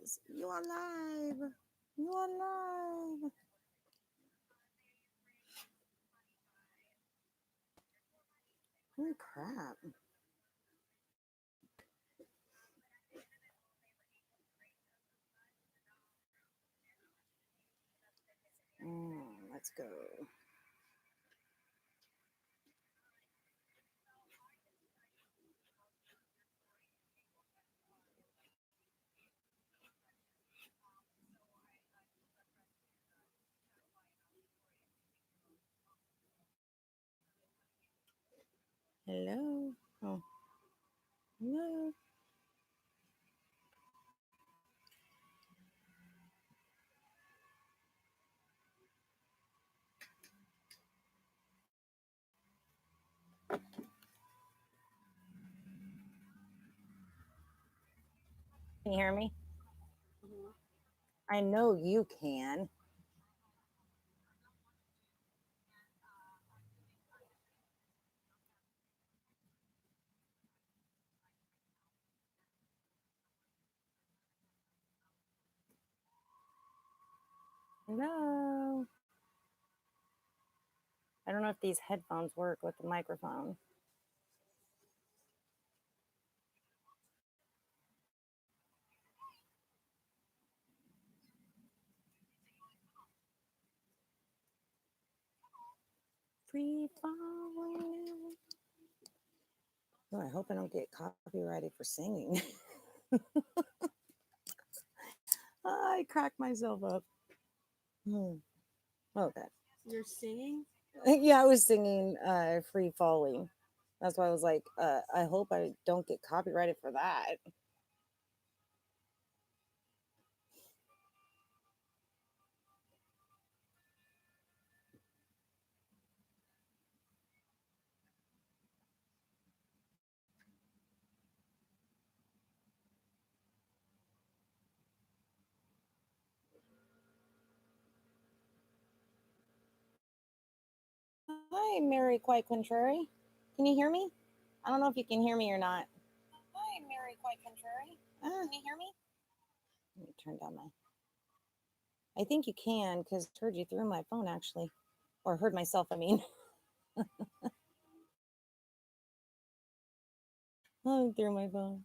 guys. You are live. You are live. Holy crap. Let's go. Hello. Oh, hello. Can you hear me? I know you can. Hello. I don't know if these headphones work with the microphone. Free falling. Oh, I hope I don't get copyrighted for singing. I cracked myself up. Okay. You're singing? Yeah, I was singing Free Falling. That's why I was like, I hope I don't get copyrighted for that. Hi, Mary Quite Contrary. Can you hear me? I don't know if you can hear me or not. Hi, Mary Quite Contrary. Can you hear me? Let me turn down my. I think you can because I heard you through my phone actually, or heard myself. I mean, oh, through my phone.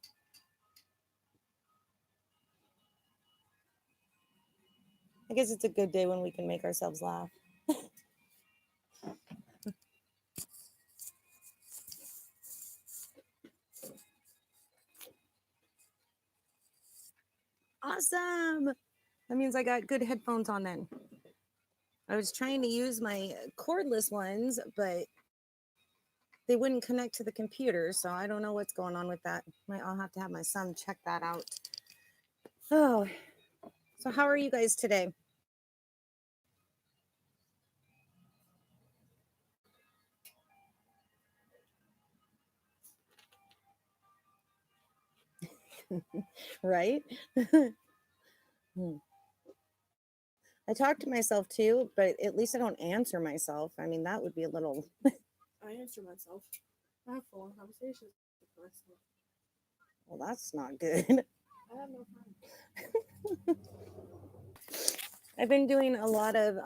I guess it's a good day when we can make ourselves laugh. Awesome. That means I got good headphones on then. I was trying to use my cordless ones, but they wouldn't connect to the computer. So I don't know what's going on with that. I'll have to have my son check that out. Oh, so how are you guys today? Right? I talk to myself too, but at least I don't answer myself. I mean, that would be a little. I answer myself. I have full conversations with myself. Well, that's not good. I have no friends. I've been doing a lot of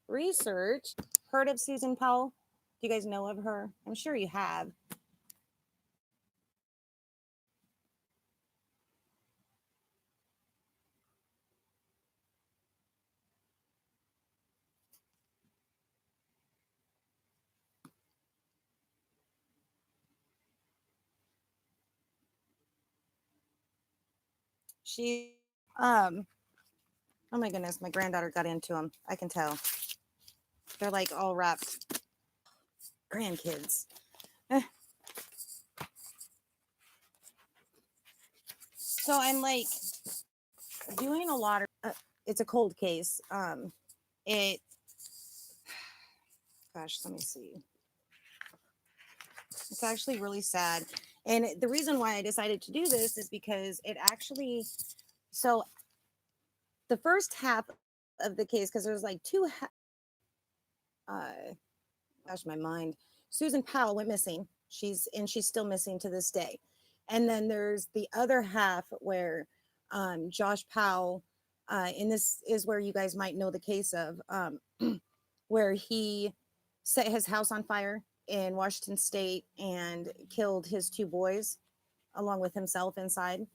research. Heard of Susan Powell? Do you guys know of her? I'm sure you have. She, um, oh my goodness, my granddaughter got into them. I can tell. They're like all wrapped. Grandkids. Eh. So I'm like doing a lot of. It's a cold case. It. Gosh, let me see. It's actually really sad, and the reason why I decided to do this is because it actually. So the first half of the case, because there's like two. Gosh, my mind. Susan Powell went missing. She's still missing to this day. And then there's the other half where Josh Powell, and this is where you guys might know the case of, where he set his house on fire in Washington State and killed his two boys along with himself inside.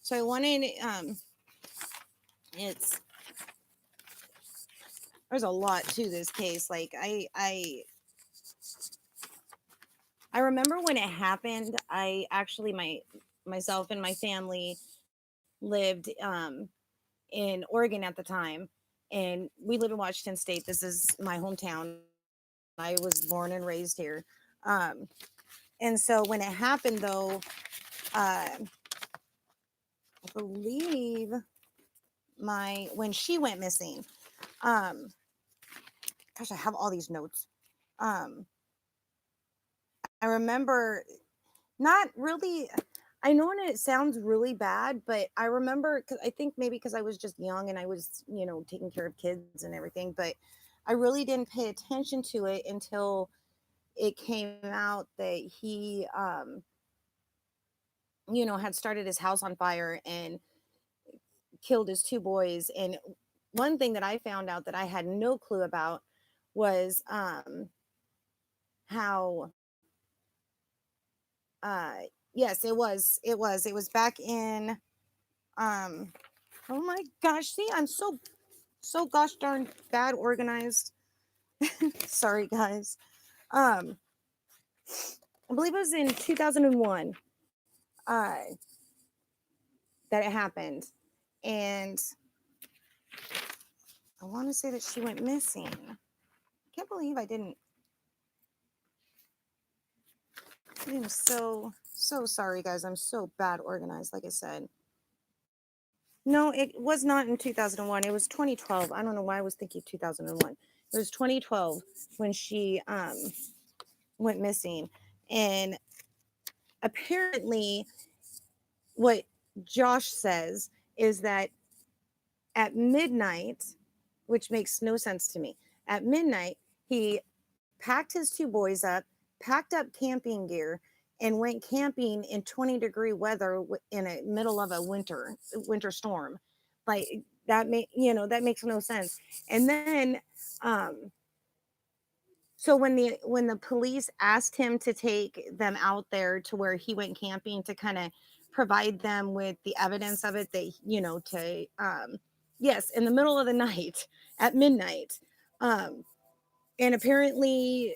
So I wanted, it's there's a lot to this case. Like I remember when it happened. I actually myself and my family lived in Oregon at the time, and we live in Washington State. This is my hometown. I was born and raised here. Um, and so when it happened, though, I believe when she went missing, um, gosh, I have all these notes. Um, I remember not really. I know it sounds really bad, but I remember because I think maybe because I was just young and I was, taking care of kids and everything, but I really didn't pay attention to it until it came out that he, had started his house on fire and killed his two boys. And one thing that I found out that I had no clue about was how uh yes, it was back in um oh my gosh, see, I'm so gosh darn bad organized. Sorry guys. um I believe it was in 2001 uh that it happened, and I want to say that she went missing. I can't believe I am so sorry guys. I'm so bad organized, like I said. No, it was not in 2001. It was 2012. I don't know why I was thinking 2001. It was 2012 when she went missing. And apparently what Josh says is that at midnight, which makes no sense to me, at midnight he packed his two boys up, packed up camping gear, and went camping in 20-degree weather in the middle of a winter storm. Like that makes no sense. And then, um, so when the police asked him to take them out there to where he went camping to kind of provide them with the evidence of it, they to yes, in the middle of the night at midnight, um, and apparently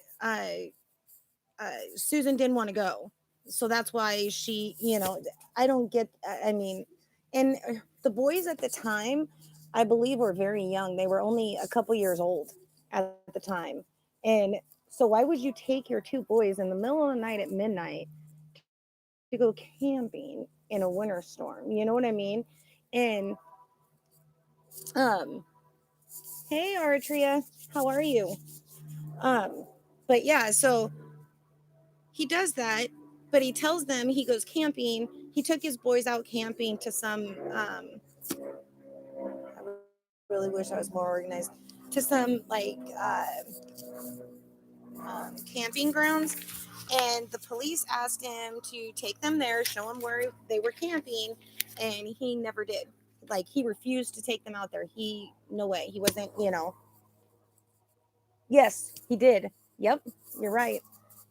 Susan didn't want to go. So that's why I don't get, I mean, and the boys at the time, I believe, were very young. They were only a couple years old at the time. And so why would you take your two boys in the middle of the night at midnight to go camping in a winter storm? You know what I mean? And, um, hey, Artria, how are you? Um, but yeah, so he does that, but he tells them he goes camping. He took his boys out camping to some, I really wish I was more organized, to some like camping grounds. And the police asked him to take them there, show him where they were camping, and he never did. Like, he refused to take them out there. No way. He wasn't, Yes, he did. Yep, you're right.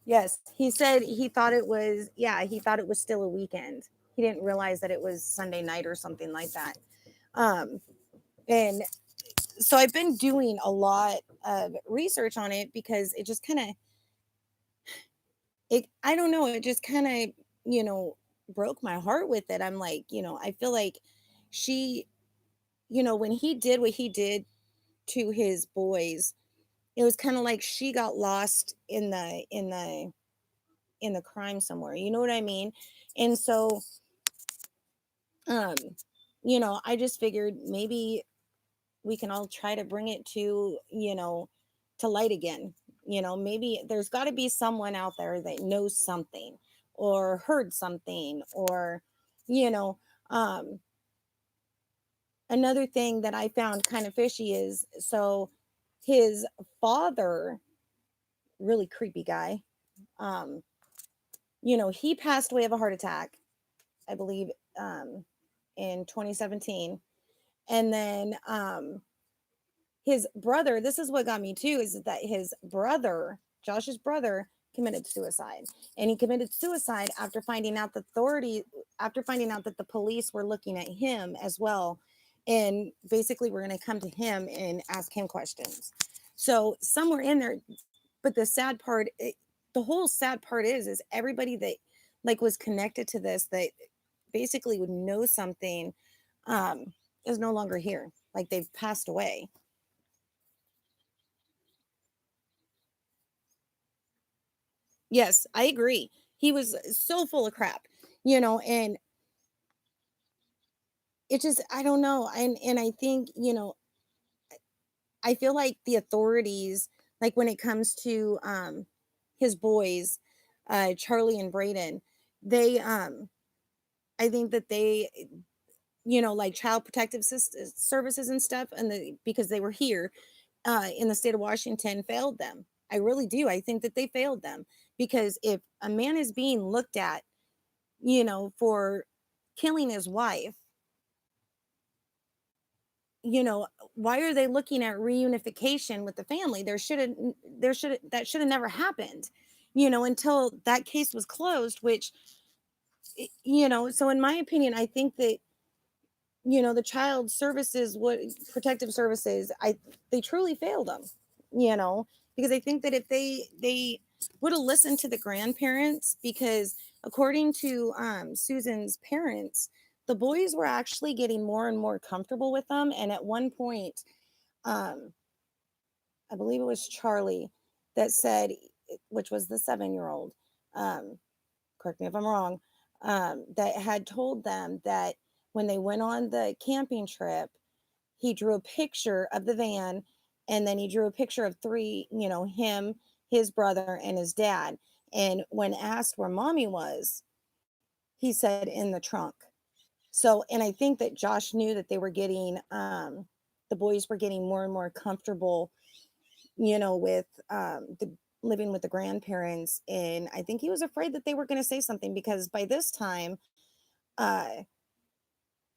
Yes, he said he thought it was still a weekend. He didn't realize that it was Sunday night or something like that. Um, and so I've been doing a lot of research on it because it just kind of, I don't know, it just kind of, you know, broke my heart with it. I'm like, I feel like she, when he did what he did to his boys, it was kind of like she got lost in the crime somewhere. You know what I mean? And so, um, I just figured maybe we can all try to bring it to light again. Maybe there's got to be someone out there that knows something or heard something, or you know um another thing that I found kind of fishy is, so his father, really creepy guy, um he passed away of a heart attack, I believe, um in 2017. And then his brother, this is what got me too, is that his brother, Josh's brother, committed suicide. And he committed suicide after finding out that the police were looking at him as well, and basically we're going to come to him and ask him questions. So somewhere in there, but the whole sad part is everybody that like was connected to this, that basically would know something, um is no longer here, like they've passed away. Yes, I agree. He was so full of crap, and it just, I don't know. And I think, I feel like the authorities, like when it comes to his boys, Charlie and Braden, they I think that they, like child protective services and stuff, and because they were here in the state of Washington, failed them. I really do. I think that they failed them, because if a man is being looked at, for killing his wife, you know, why are they looking at reunification with the family? That should have never happened, until that case was closed, which, so in my opinion, I think that, the child services, what protective services, they truly failed them, you know, because I think that if they would have listened to the grandparents, because according to Susan's parents, the boys were actually getting more and more comfortable with them. And at one point, um I believe it was Charlie that said, which was the 7-year old, um correct me if I'm wrong, that had told them that when they went on the camping trip, he drew a picture of the van, and then he drew a picture of three, him, his brother, and his dad. And when asked where mommy was, he said in the trunk. So, and I think that Josh knew that the boys were getting more and more comfortable, with the living with the grandparents. And I think he was afraid that they were going to say something, because by this time, uh,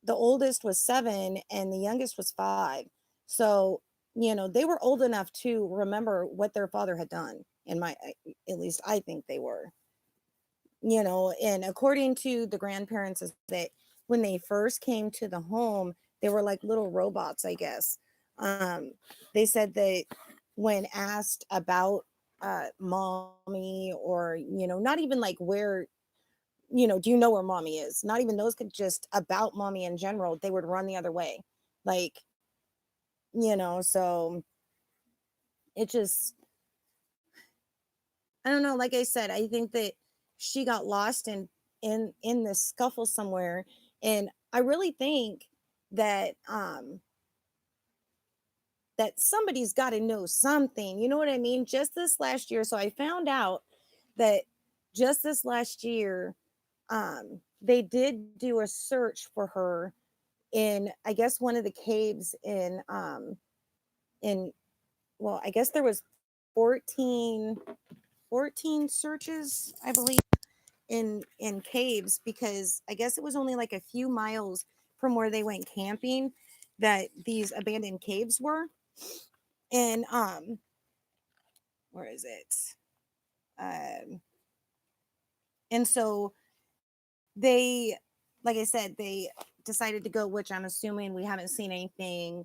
the oldest was 7 and the youngest was 5. So, they were old enough to remember what their father had done. At least I think they were, and according to the grandparents, is that when they first came to the home, they were like little robots, I guess. Um, they said that when asked about mommy, or, not even like where, do you know where mommy is? Not even those, could just about mommy in general, they would run the other way. Like, so it just, I don't know. Like I said, I think that she got lost in this scuffle somewhere. And I really think that that somebody's got to know something. You know what I mean? Just this last year. So I found out that just this last year, they did do a search for her in, I guess, one of the caves in well, I guess there was 14 14 searches, I believe, in caves, because I guess it was only like a few miles from where they went camping that these abandoned caves were. And where is it? Um and so they, like I said, they decided to go, which I'm assuming we haven't seen anything,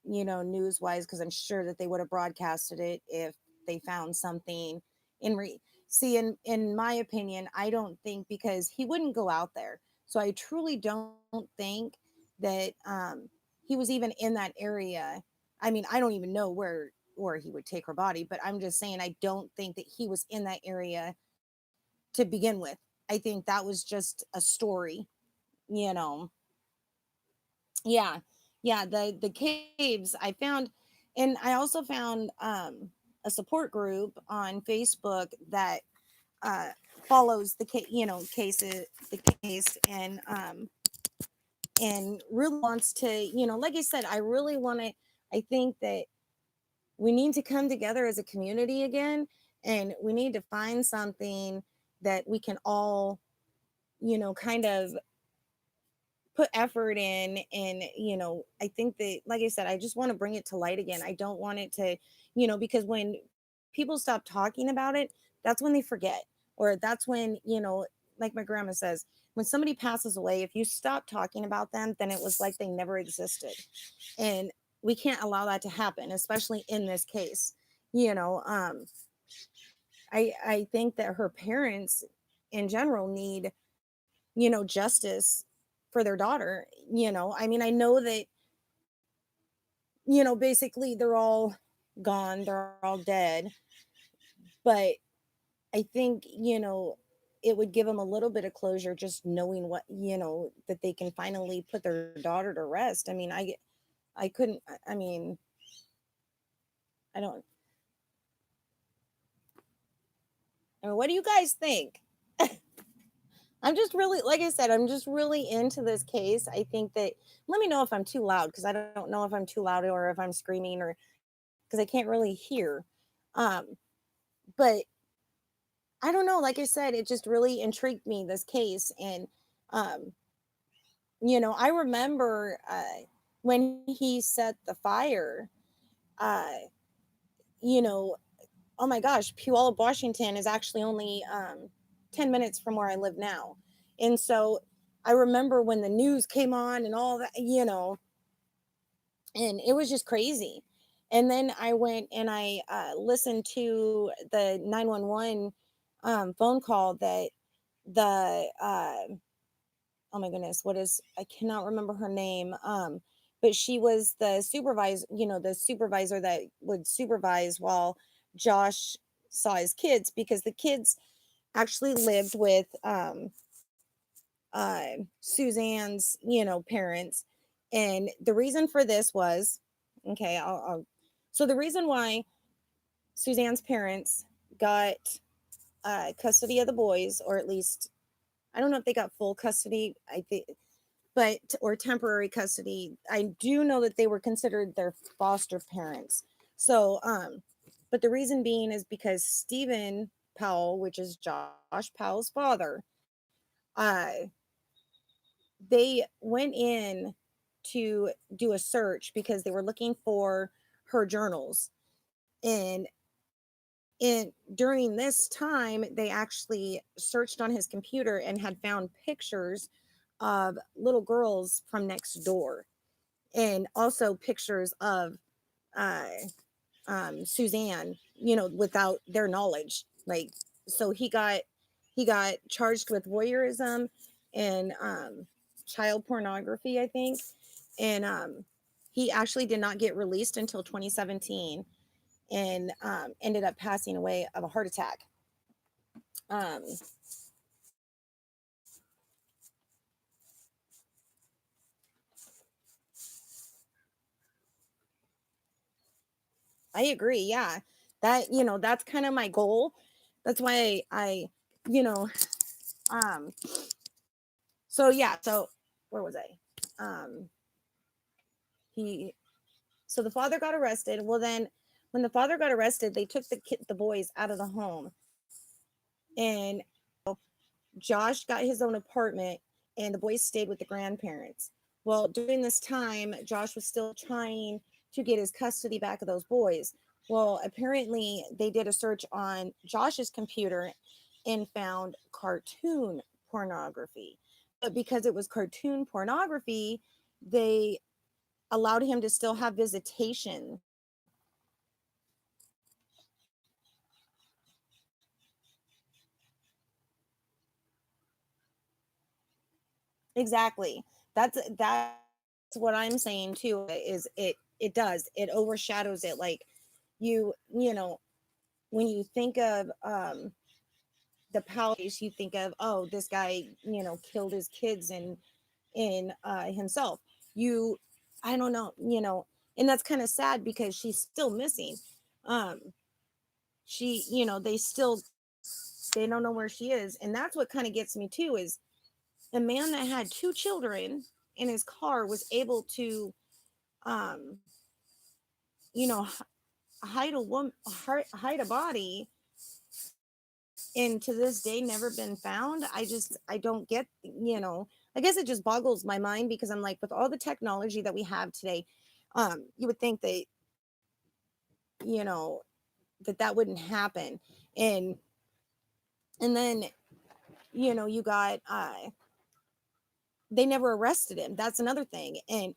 news wise, because I'm sure that they would have broadcasted it if they found something see, in my opinion, I don't think, because he wouldn't go out there. So I truly don't think that he was even in that area. I mean, I don't even know where he would take her body, but I'm just saying, I don't think that he was in that area to begin with. I think that was just a story, you know. Yeah. Yeah, the caves I found. And I also found a support group on Facebook that uh, follows the case, cases, the case, and really wants to, like I said, I really want to. I think that we need to come together as a community again, and we need to find something that we can all, kind of put effort in. And I think that, like I said, I just want to bring it to light again. I don't want it to, because when people stop talking about it, that's when they forget. Or that's when, like my grandma says, when somebody passes away, if you stop talking about them, then it was like they never existed. And we can't allow that to happen, especially in this case. you know um I think that her parents in general need, justice for their daughter. I mean, I know that, basically they're all gone, they're all dead, but I think, it would give them a little bit of closure just knowing what, that they can finally put their daughter to rest. I mean, I couldn't, I mean, I don't, I mean, what do you guys think? I'm just really, like I said, I'm just really into this case. I think that, let me know if I'm too loud, because I don't know if I'm too loud or if I'm screaming, or because I can't really hear. Um, but I don't know. Like I said, it just really intrigued me, this case. And, um, I remember when he set the fire, uh, you know, oh my gosh, Puyallup, Washington is actually only 10 minutes from where I live now. And so I remember when the news came on and all that, and it was just crazy. And then I went and I listened to the 911 phone call that the, oh my goodness, what is, I cannot remember her name. But she was the supervisor, the supervisor that would supervise while Josh saw his kids, because the kids actually lived with Suzanne's, parents. And the reason for this was, okay, so the reason why Suzanne's parents got custody of the boys, or at least, I don't know if they got full custody, I think, but, or temporary custody. I do know that they were considered their foster parents. So, but the reason being is because Stephen Powell, which is Josh Powell's father, uh, they went in to do a search because they were looking for her journals. And during this time, they actually searched on his computer and had found pictures of little girls from next door, and also pictures of uh, Suzanne, without their knowledge. Like, so he got charged with voyeurism and child pornography, I think. And he actually did not get released until 2017, and ended up passing away of a heart attack. Um, I agree. Yeah. That, that's kind of my goal. That's why you know, um, so yeah, so where was I? He, so the father got arrested. Well, then when the father got arrested, they took the boys out of the home, and Josh got his own apartment, and the boys stayed with the grandparents. Well, during this time, Josh was still trying to get his custody back of those boys. Well, apparently, they did a search on Josh's computer and found cartoon pornography. But because it was cartoon pornography, they allowed him to still have visitation. Exactly. That's what I'm saying too. Is it does, it overshadows it. Like, you know when you think of the Powell case, you think of, oh, this guy, killed his kids and in himself. You, I don't know, and that's kind of sad because she's still missing. Um, she, they don't know where she is. And that's what kind of gets me too, is a man that had two children in his car was able to, um, you know, hide a woman, hide a body, and to this day never been found. I don't get, I guess it just boggles my mind, because I'm like, with all the technology that we have today, you would think that, you know, that wouldn't happen. And then, you got, they never arrested him. That's another thing. And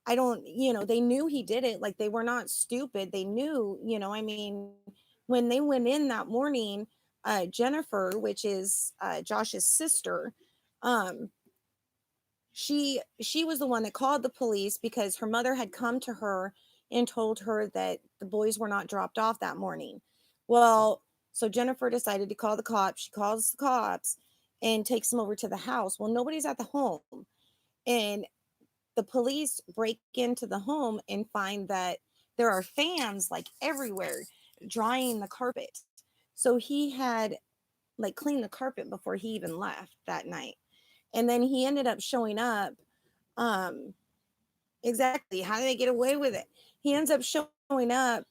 I don't, they knew he did it. Like, they were not stupid. They knew, I mean, when they went in that morning, Jennifer, which is Josh's sister, um, she was the one that called the police, because her mother had come to her and told her that the boys were not dropped off that morning. Well, so Jennifer decided to call the cops. She calls the cops and takes them over to the house. Well, nobody's at the home. And the police break into the home and find that there are fans like everywhere drying the carpet. So he had like cleaned the carpet before he even left that night. And then he ended up showing up. Um, exactly. How did they get away with it? He ends up showing up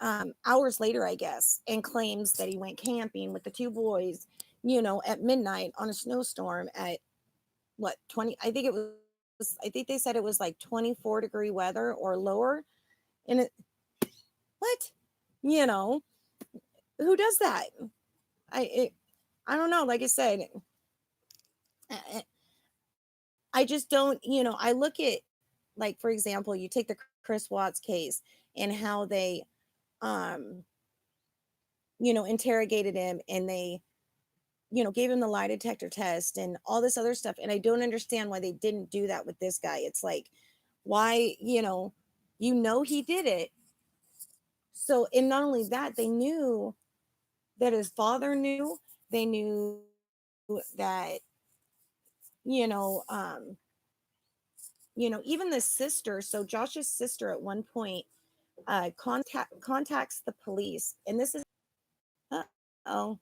hours later, I guess, and claims that he went camping with the two boys, at midnight on a snowstorm at what, 20, I think they said it was like 24-degree weather or lower. And what, you know, who does that? I don't know. Like I said, I I just don't, I look at, like, for example, you take the Chris Watts case and how they, um, interrogated him, and they, gave him the lie detector test and all this other stuff. And I don't understand why they didn't do that with this guy. It's like, why, he did it. So, and not only that, they knew that his father knew, they knew that, you know, um, even the sister. So Josh's sister at one point contacts the police, and this is, oh,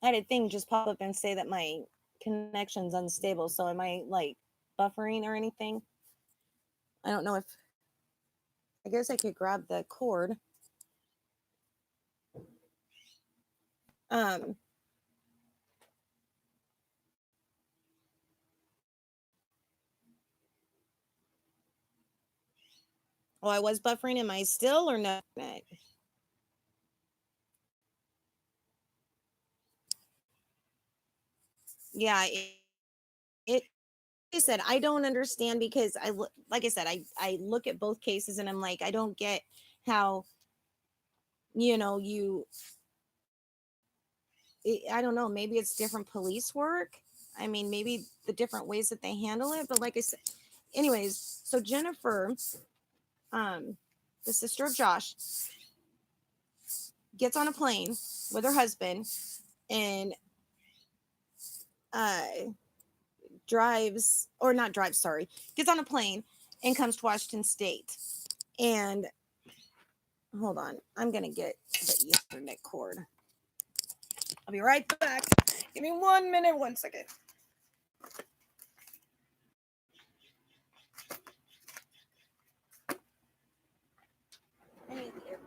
I had a thing just pop up and say that my connection's unstable. So am I like buffering or anything? I don't know if, I guess I could grab the cord. Um, oh, I was buffering. Am I still or no? Yeah, it I said, I don't understand, because like I said, I look at both cases and I'm like, I don't get how, you, I don't know, maybe it's different police work. I mean, maybe the different ways that they handle it. But like I said, anyways, so Jennifer, um, the sister of Josh, gets on a plane with her husband and uh drives, or not drives, sorry, gets on a plane and comes to Washington State. And hold on, I'm gonna get the Ethernet cord. I'll be right back. Give me 1 minute, 1 second. I need the Ethernet.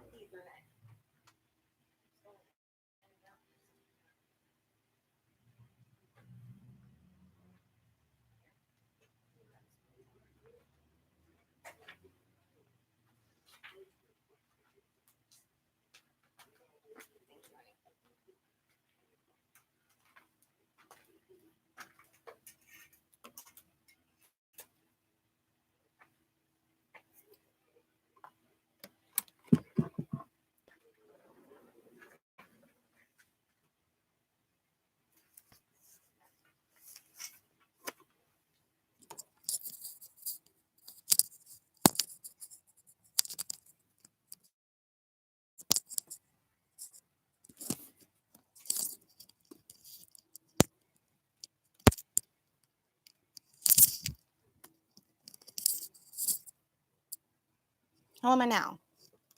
How am I now?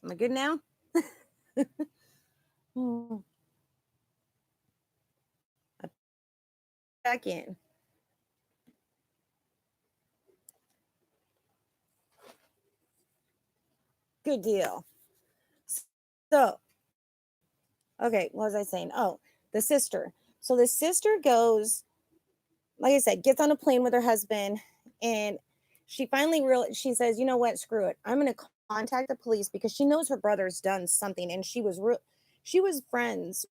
Am I good now? Hmm. Back in. Good deal. So, okay, what was I saying? Oh, the sister. So the sister goes, like I said, gets on a plane with her husband, and she finally she says, you know what, screw it. I'm gonna contact the police because she knows her brother's done something, and she was friends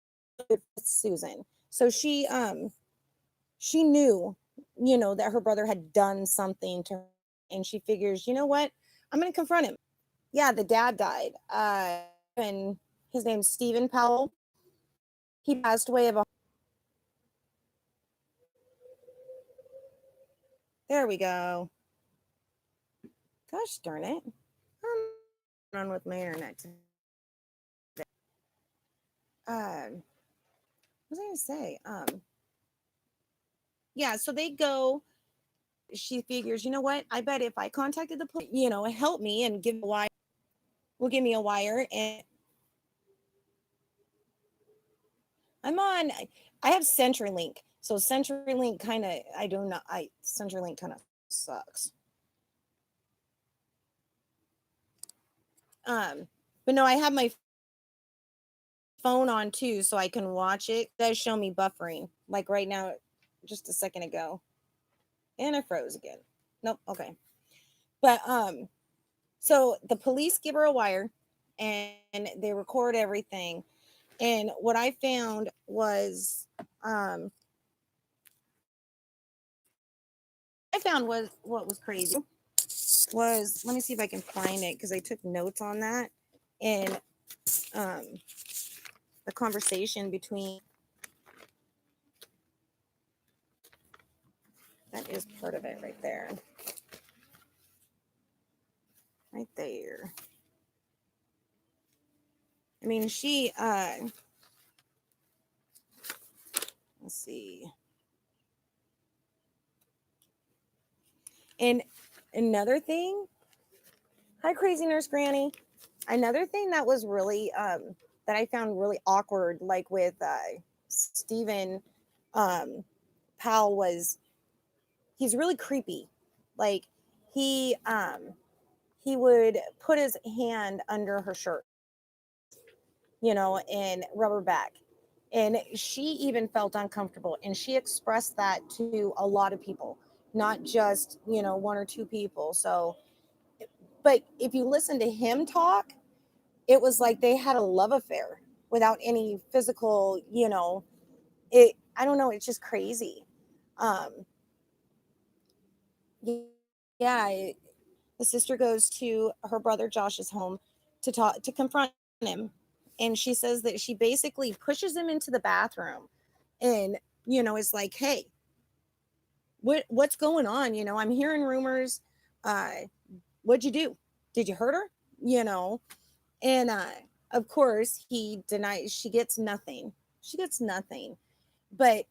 with Susan. So she knew, that her brother had done something to her, and she figures, you know what? I'm gonna confront him. Yeah, the dad died. And his name's Stephen Powell. He passed away of a. There we go. Gosh darn it. I'm on with my internet today. What was I gonna say? Yeah, so they go. She figures, you know what? I bet if I contacted the police, help me and give me a wire, will give me a wire. And I'm on. I have CenturyLink, so CenturyLink kind of. I don't know. CenturyLink kind of sucks. But no, I have my phone on too, so I can watch it. It does show me buffering, like right now, just a second ago, and I froze again. Nope. Okay, but so the police give her a wire, and they record everything. And what I found was, what was crazy was, let me see if I can find it because I took notes on that, and um, the conversation between, that is part of it right there, right there. I mean, let's see. And another thing, hi, Crazy Nurse Granny. Another thing that was really, that I found really awkward, like with Stephen um, Powell, was he's really creepy. Like he um, he would put his hand under her shirt, and rub her back. And she even felt uncomfortable. And she expressed that to a lot of people, not just, one or two people. So, but if you listen to him talk, it was like they had a love affair without any physical, I don't know, it's just crazy. Um, yeah, the sister goes to her brother Josh's home to confront him, and she says that she basically pushes him into the bathroom, and is like, hey, what's going on? I'm hearing rumors. uh what'd you do? Did you hurt her? And of course he denies. She gets nothing. But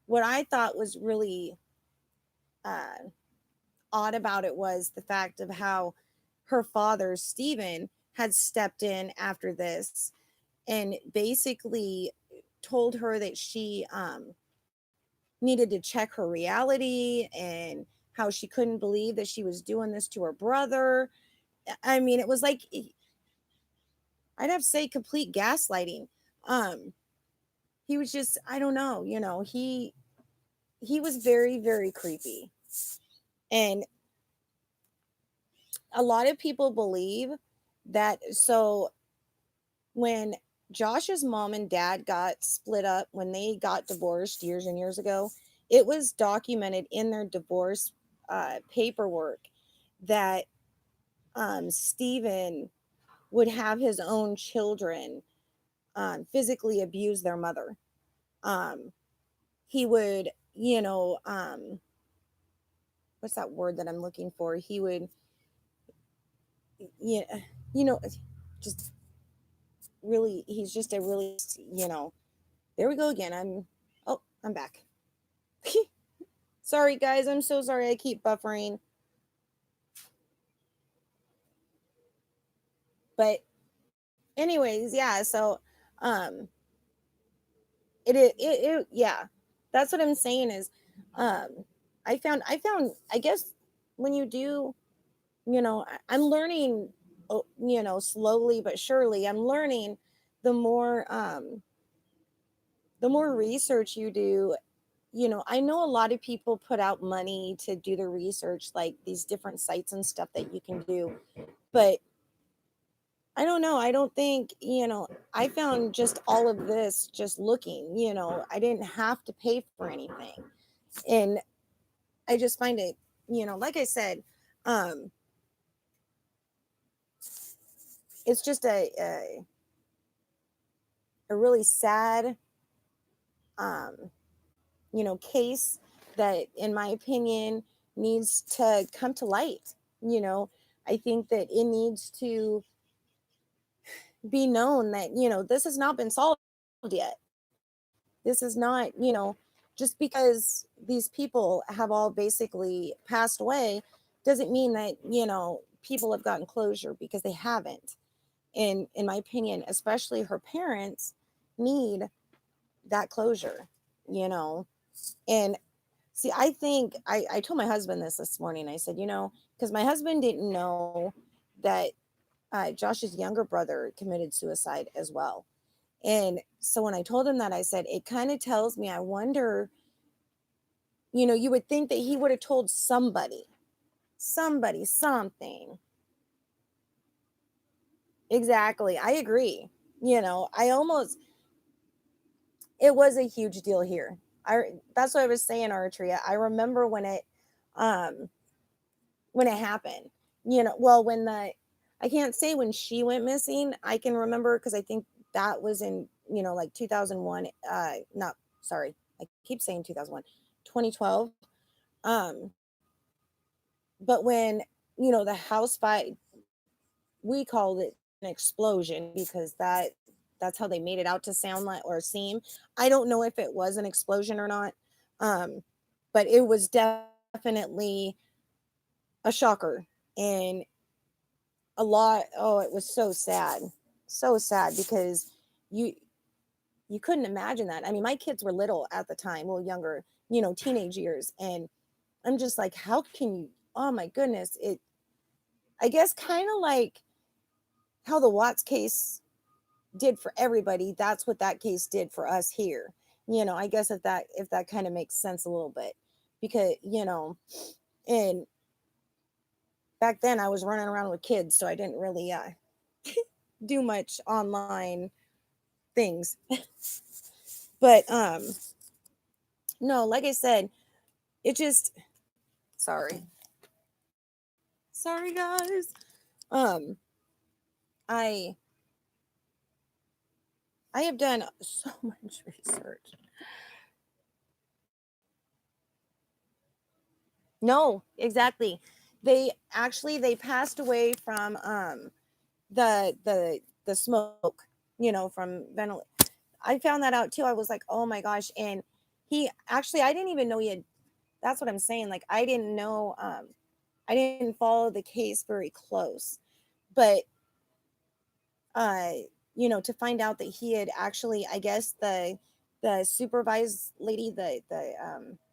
what I thought was really uh odd about it was the fact of how her father, Stephen, had stepped in after this and basically told her that she needed to check her reality, and how she couldn't believe that she was doing this to her brother. I mean, it was like, I'd have to say complete gaslighting. Um, he was just, I don't know, he was very, very creepy. And a lot of people believe that, so when Josh's mom and dad got split up, when they got divorced years and years ago, it was documented in their divorce paperwork that Stephen would have his own children physically abuse their mother. Um, he would, what's that word that I'm looking for? He would, yeah, you know, just really, he's just a really, there we go again. I'm back. Sorry, guys. I'm so sorry. I keep buffering. But anyways, yeah, so um yeah, that's what I'm saying is um I found I guess when you do, I'm learning, slowly but surely I'm learning. The more um the more research you do, I know a lot of people put out money to do the research, like these different sites and stuff that you can do. But I don't know. I don't think, I found just all of this just looking, I didn't have to pay for anything. And I just find it, like I said, um, it's just a really sad, um, case that, in my opinion, needs to come to light. You know, I think that it needs to be known that, this has not been solved yet. This is not, just because these people have all basically passed away doesn't mean that, people have gotten closure, because they haven't. And in my opinion, especially her parents need that closure, you know. And see, I think I told my husband this morning. I said, because my husband didn't know that Josh's younger brother committed suicide as well. And so when I told him that, I said, it kind of tells me, I wonder, you would think that he would have told somebody, something. Exactly. I agree. I almost, it was a huge deal here. That's what I was saying, Artria. I remember um, when it happened, well, I can't say when she went missing. I can remember because I think that was in, like 2001. Not, sorry. I keep saying 2001, 2012. Um, but when, the house fire, we called it an explosion because that's how they made it out to sound like or seem. I don't know if it was an explosion or not. Um, but it was definitely a shocker. And it was so sad. So sad because you you couldn't imagine that. I mean, my kids were little at the time, well, younger, teenage years. And I'm just like, how can you, oh my goodness. I guess kind of like how the Watts case did for everybody, that's what that case did for us here. I guess if that kind of makes sense a little bit, because and back then I was running around with kids, so I didn't really do much online things. But no, like I said, it just, sorry. Sorry guys. Um I I have done so much research. No, exactly. They passed away from the smoke, from ventilation. I found that out too. I was like, oh my gosh. And I didn't even know he had, that's what I'm saying. Like, I didn't know, I didn't follow the case very close, but, uh, to find out that he had actually, I guess the supervised lady, the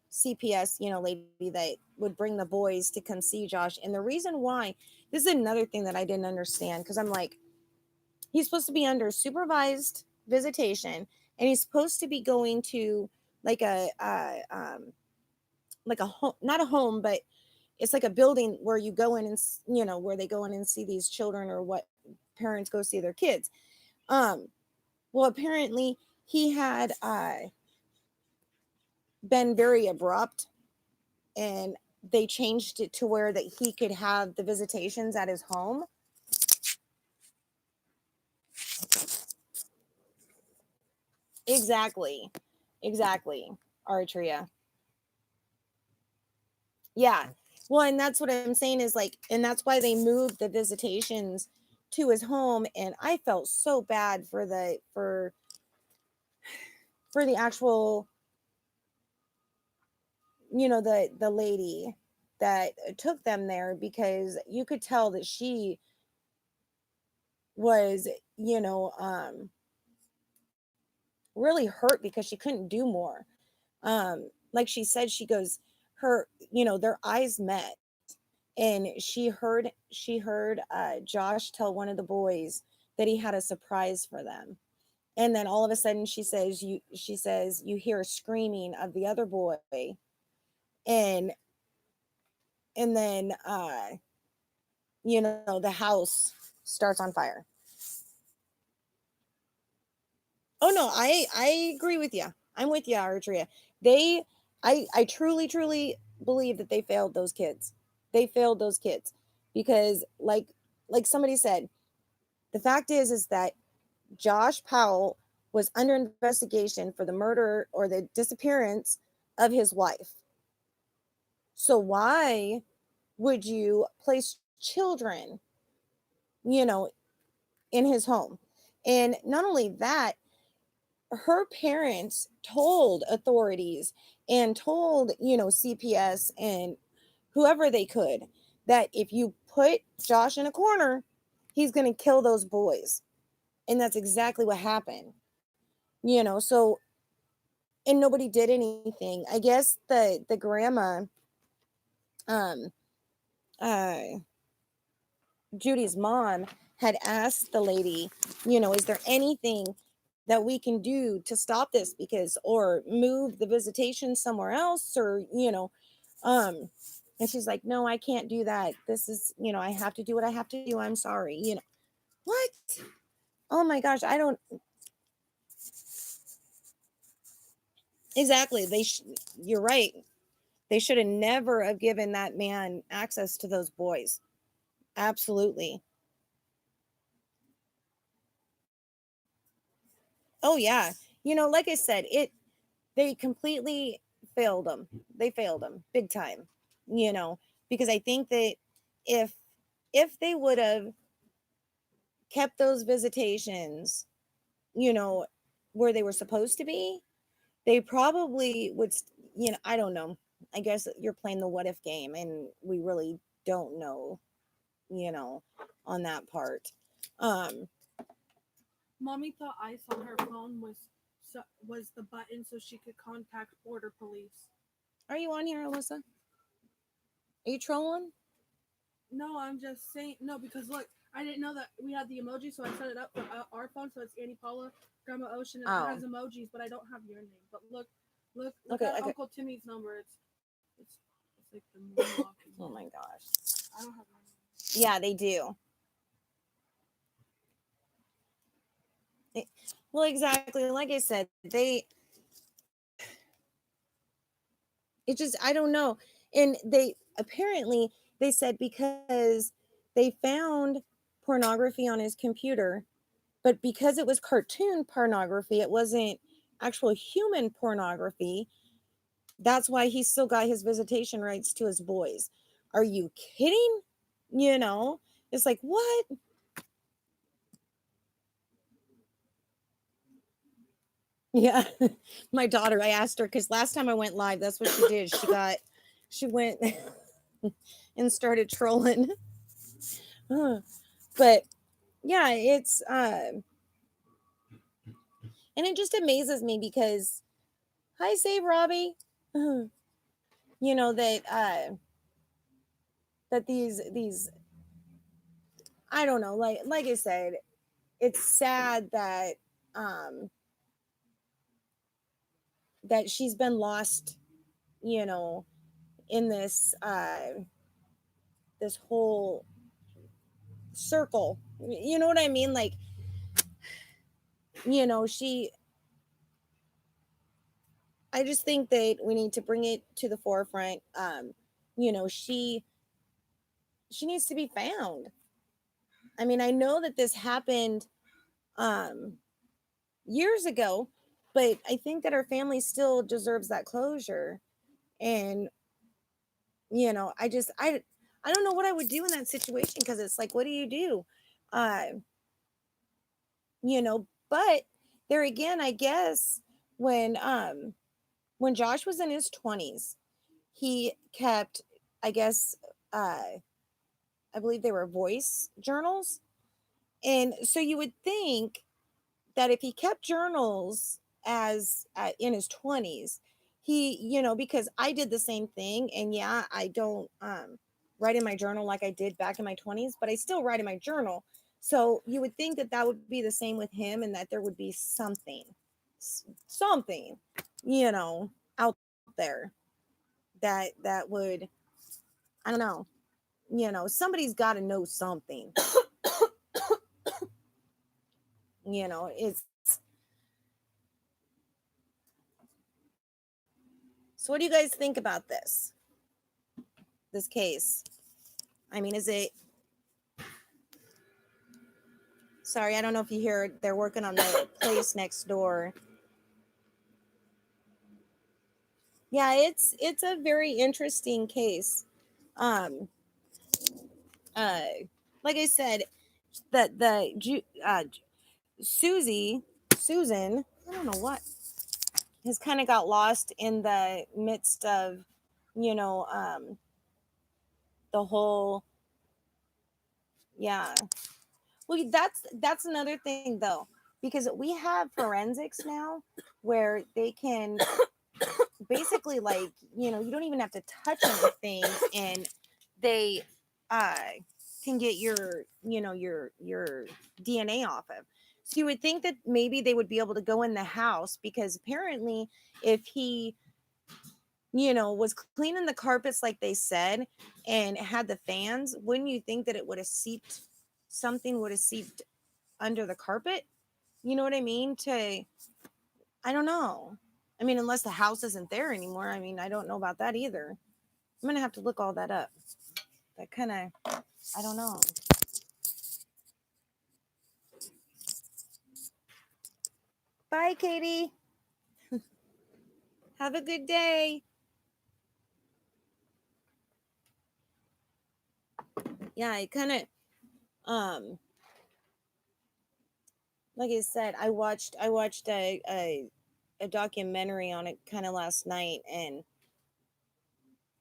CPS, lady that would bring the boys to come see Josh. And the reason why, this is another thing that I didn't understand. Cause I'm like, he's supposed to be under supervised visitation, and he's supposed to be going to like a home, not a home, but it's like a building where you go in and where they go in and see these children, or what parents go see their kids. um well, apparently he had been very abrupt, and they changed it to where that he could have the visitations at his home. Exactly, Artria. Yeah. Well, and that's what I'm saying is like, and that's why they moved the visitations to his home. And I felt so bad for the actual, the lady that took them there, because you could tell that she was, you know, really hurt because she couldn't do more. Like she said, she goes, her, their eyes met, and she heard Josh tell one of the boys that he had a surprise for them. And then all of a sudden she says you hear a screaming of the other boy, and then the house starts on fire. Oh no, I agree with you. I'm with you, Artria. They I truly believe that they failed those kids. They failed those kids because like somebody said, the fact is that Josh Powell was under investigation for the murder or the disappearance of his wife. So why would you place children, you know, in his home? And not only that, her parents told authorities and told, CPS and whoever they could that if you put Josh in a corner, he's going to kill those boys. And that's exactly what happened. So and nobody did anything. I guess the grandma um uh Judy's mom had asked the lady, is there anything that we can do to stop this, because or move the visitation somewhere else, or um and she's like, no, I can't do that. This is, I have to do what I have to do. I'm sorry. What? Oh my gosh, I don't. Exactly. You're right. They should have never have given that man access to those boys. Absolutely. Oh yeah. Like I said, they completely failed them. They failed them big time. You know, because I think that if if they would have kept those visitations, you know, where they were supposed to be, they probably would, I don't know. I guess you're playing the what if game and we really don't know, you know, on that part. Um Mommy thought ice on her phone was the button so she could contact border police. are you on here, Alyssa? Are you trolling? No, I'm just saying no because look, I didn't know that we had the emoji, so I set it up for our phone. So it's Annie Paula, Grandma Ocean, and it Oh, has emojis, but I don't have your name. But look okay, at okay. Uncle Timmy's number. It's like the moonwalking. Oh my gosh. I don't have your name. Yeah, they do. It- well, exactly. Like I said, it just, I don't know. And they apparently, they said because they found pornography on his computer, but because it was cartoon pornography, it wasn't actual human pornography. That's why he still got his visitation rights to his boys. Are you kidding? You know, it's like, what? Yeah. My daughter, I asked her because last time I went live, that's what she did. She went and started trolling. But yeah, and it just amazes me because, hi, Save Robbie. That these I don't know, like I said, it's sad um that she's been lost, you know, in this whole circle. You know what I mean? Like, she I just think that we need to bring it to the forefront. You know, she needs to be found. I mean, I know that this happened um years ago, but I think that her family still deserves that closure. And I don't know what I would do in that situation, because it's like, what do you do? Uh, but there again, I guess when Josh was in his 20s, he kept, I guess, I believe they were voice journals, And so you would think that if he kept journals as in his 20s, he, because I did the same thing. And yeah, I don't write in my journal like I did back in my 20s, but I still write in my journal. So you would think that that would be the same with him, and that there would be something, out there that would, I don't know, somebody's got to know something. It's, so what do you guys think about this case? I mean, is it, sorry, I don't know if you hear, they're working on the place next door. Yeah, it's a very interesting case. Um uh like I said, the Susan, I don't know what, has kind of got lost in the midst of, you know, um the whole, yeah. Well, that's another thing though, because we have forensics now where they can basically, like, you don't even have to touch anything, and they uh can get your DNA off of. So you would think that maybe they would be able to go in the house, because apparently if he was cleaning the carpets like they said and had the fans, wouldn't you think that it would have seeped, something would have seeped under the carpet? You know what I mean? I don't know. I mean, unless the house isn't there anymore. I mean, I don't know about that either. I'm gonna have to look all that up. That kind of, I don't know. Bye, Katie. Have a good day. Yeah, I kind of, like I said, I watched a documentary on it kind of last night, and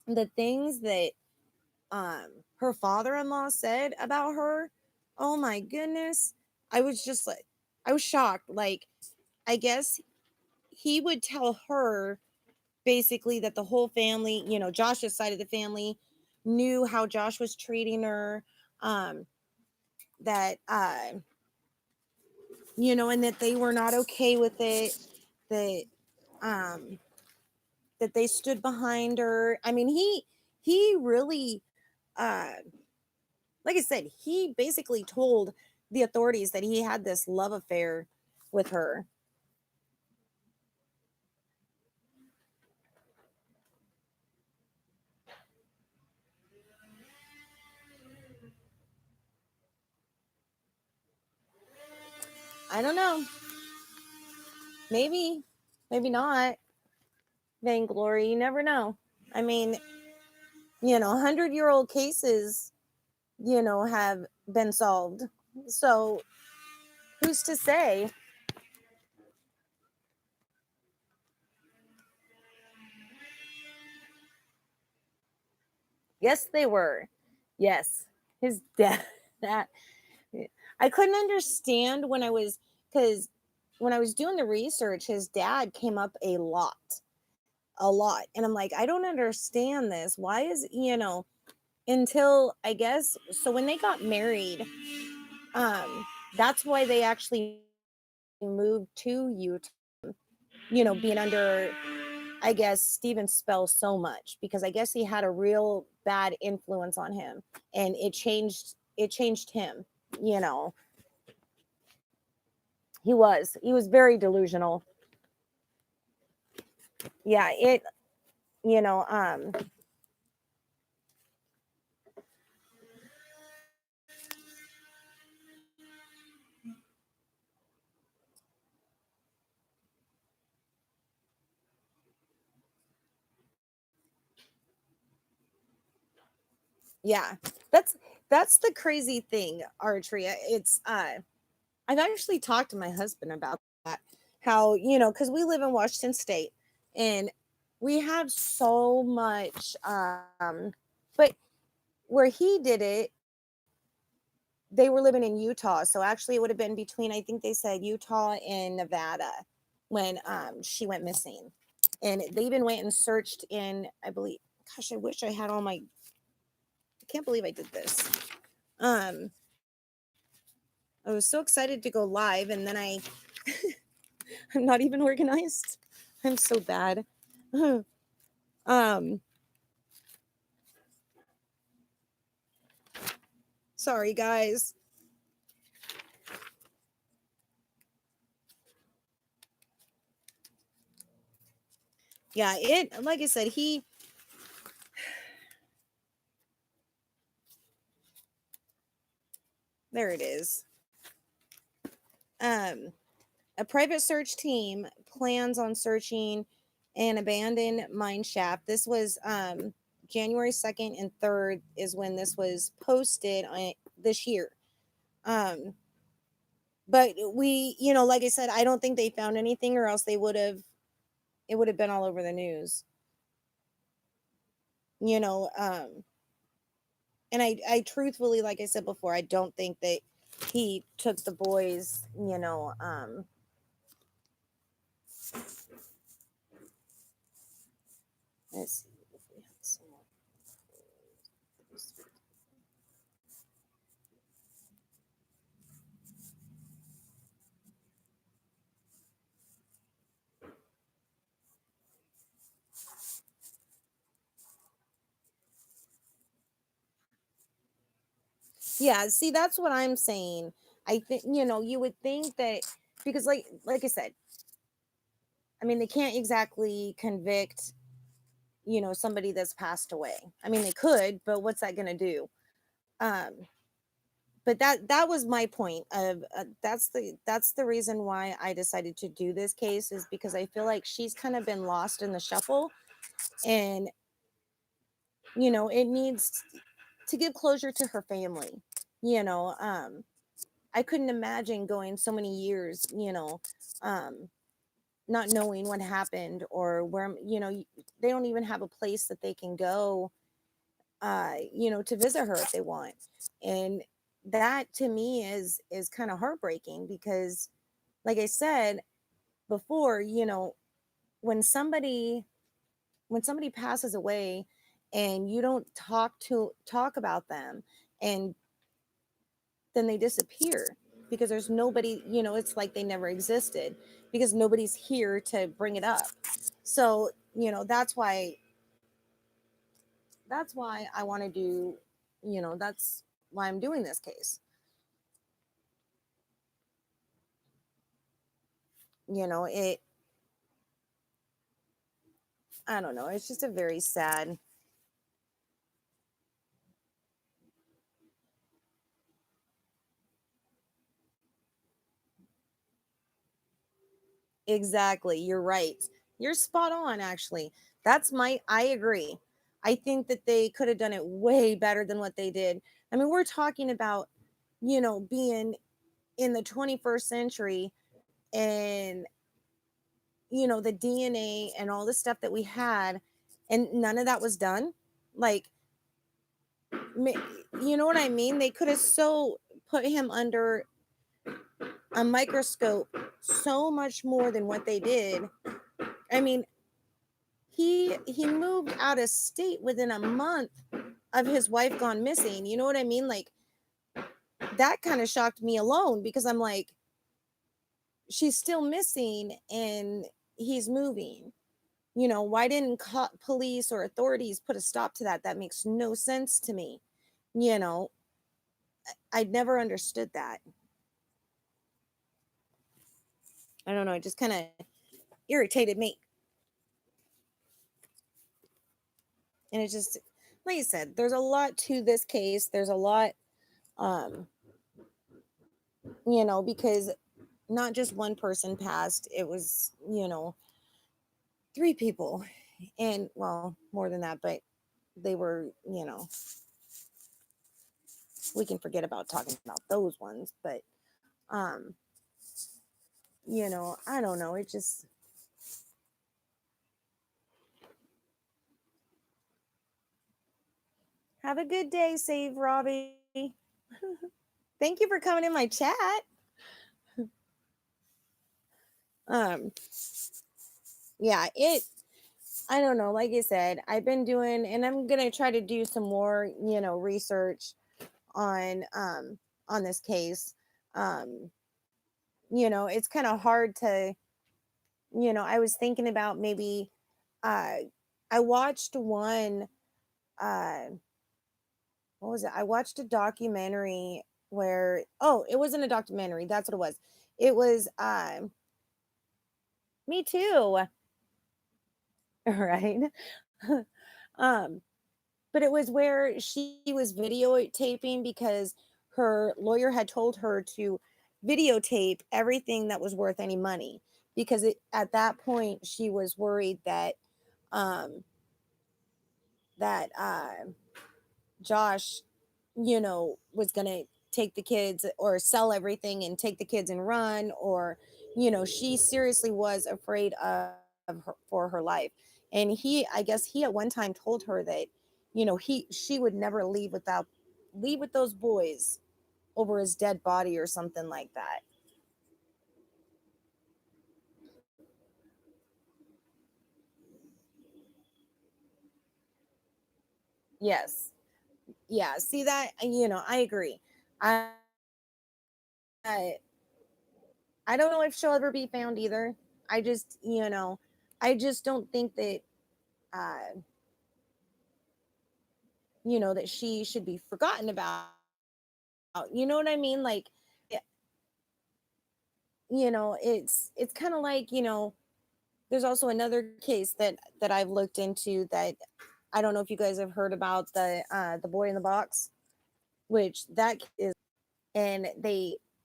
the things that her father-in-law said about her, oh my goodness, I was just like, I was shocked. Like, I guess he would tell her basically that the whole family, Josh's side of the family, knew how Josh was treating her, um that and that they were not okay with it, that um that they stood behind her. I mean, he really, uh like I said, he basically told the authorities that he had this love affair with her. I don't know. Maybe, maybe not. Vainglory, you never know. I mean, 100-year-old cases, have been solved. So who's to say? Yes, they were. Yes. His dad, that, I couldn't understand when I was, because when I was doing the research, his dad came up a lot. And I'm like, I don't understand this. Why is, until I guess, so when they got married, that's why they actually moved to Utah, being under, I guess, Steven's spell so much, because I guess he had a real bad influence on him, and it changed him, you know. He was very delusional. Yeah, you know, um yeah. That's that's the crazy thing, Archery. It's I've actually talked to my husband about that. How, because we live in Washington State, and we have so much, but where he did it, they were living in Utah. So actually, it would have been between, I think they said Utah and Nevada when she went missing. And they even went and searched in, I believe, gosh, I wish I had all my, I can't believe I did this. Um, I was so excited to go live, and then I'm not even organized. I'm so bad. um, Sorry, guys. Yeah, it, like I said, there it is. Um, a private search team plans on searching an abandoned mine shaft. This was January 2nd and 3rd is when this was posted on this year. Um, but we, like I said, I don't think they found anything, or else it would have been all over the news. You know, and I truthfully, like I said before, I don't think that he took the boys, let's see if we have some more. Yeah, see, that's what I'm saying. I think, you would think that, because like I said, I mean, they can't exactly convict, somebody that's passed away. I mean, they could, but what's that going to do? Um, but that was my point of that's the reason why I decided to do this case, is because I feel like she's kind of been lost in the shuffle, and it needs to give closure to her family. You know, I couldn't imagine going so many years, um, not knowing what happened, or where, they don't even have a place that they can go, to visit her if they want. And that to me is kind of heartbreaking, because like I said before, when somebody when somebody passes away and you don't talk about them, and then they disappear, because there's nobody, it's like they never existed, because nobody's here to bring it up. So, that's why I want to do, that's why I'm doing this case. It, I don't know, it's just a very sad. Exactly. You're right. You're spot on, actually. I agree. I think that they could have done it way better than what they did. I mean, we're talking about, being in the 21st century, and, the DNA and all the stuff that we had, and none of that was done. Like, you know what I mean? They could have so put him under a microscope so much more than what they did. I mean, he moved out of state within a month of his wife gone missing. You know what I mean? Like, that kind of shocked me alone, because I'm like, she's still missing and he's moving. Why didn't police or authorities put a stop to that? That makes no sense to me. You know, I never understood that. I don't know. It just kind of irritated me. And it just, like I said, there's a lot to this case. There's a lot, um, because not just one person passed, it was, three people. And, well, more than that, but they were, we can forget about talking about those ones. But, um, I don't know. It just, have a good day, Save Robbie. Thank you for coming in my chat. Um, yeah, I don't know. Like I said, I've been doing, and I'm gonna try to do some more, research on this case. Um, it's kind of hard to, I was thinking about maybe, uh, I watched one, uh, what was it? I watched a documentary where, oh, it wasn't a documentary. That's what it was. It was, me too, right? um, but it was where she was videotaping because her lawyer had told her to videotape everything that was worth any money because at that point she was worried um that Josh, was going to take the kids or sell everything and take the kids and run, or she seriously was afraid of her for her life. And I guess he at one time told her that she would never leave with those boys over his dead body or something like that. Yes. Yeah, see that, I agree. I I don't know if she'll ever be found either. I just don't think that uh that she should be forgotten about. You know what I mean? Like, it- it's kind of like, there's also another case that I've looked into that I don't know if you guys have heard about the boy in the box, which that is, and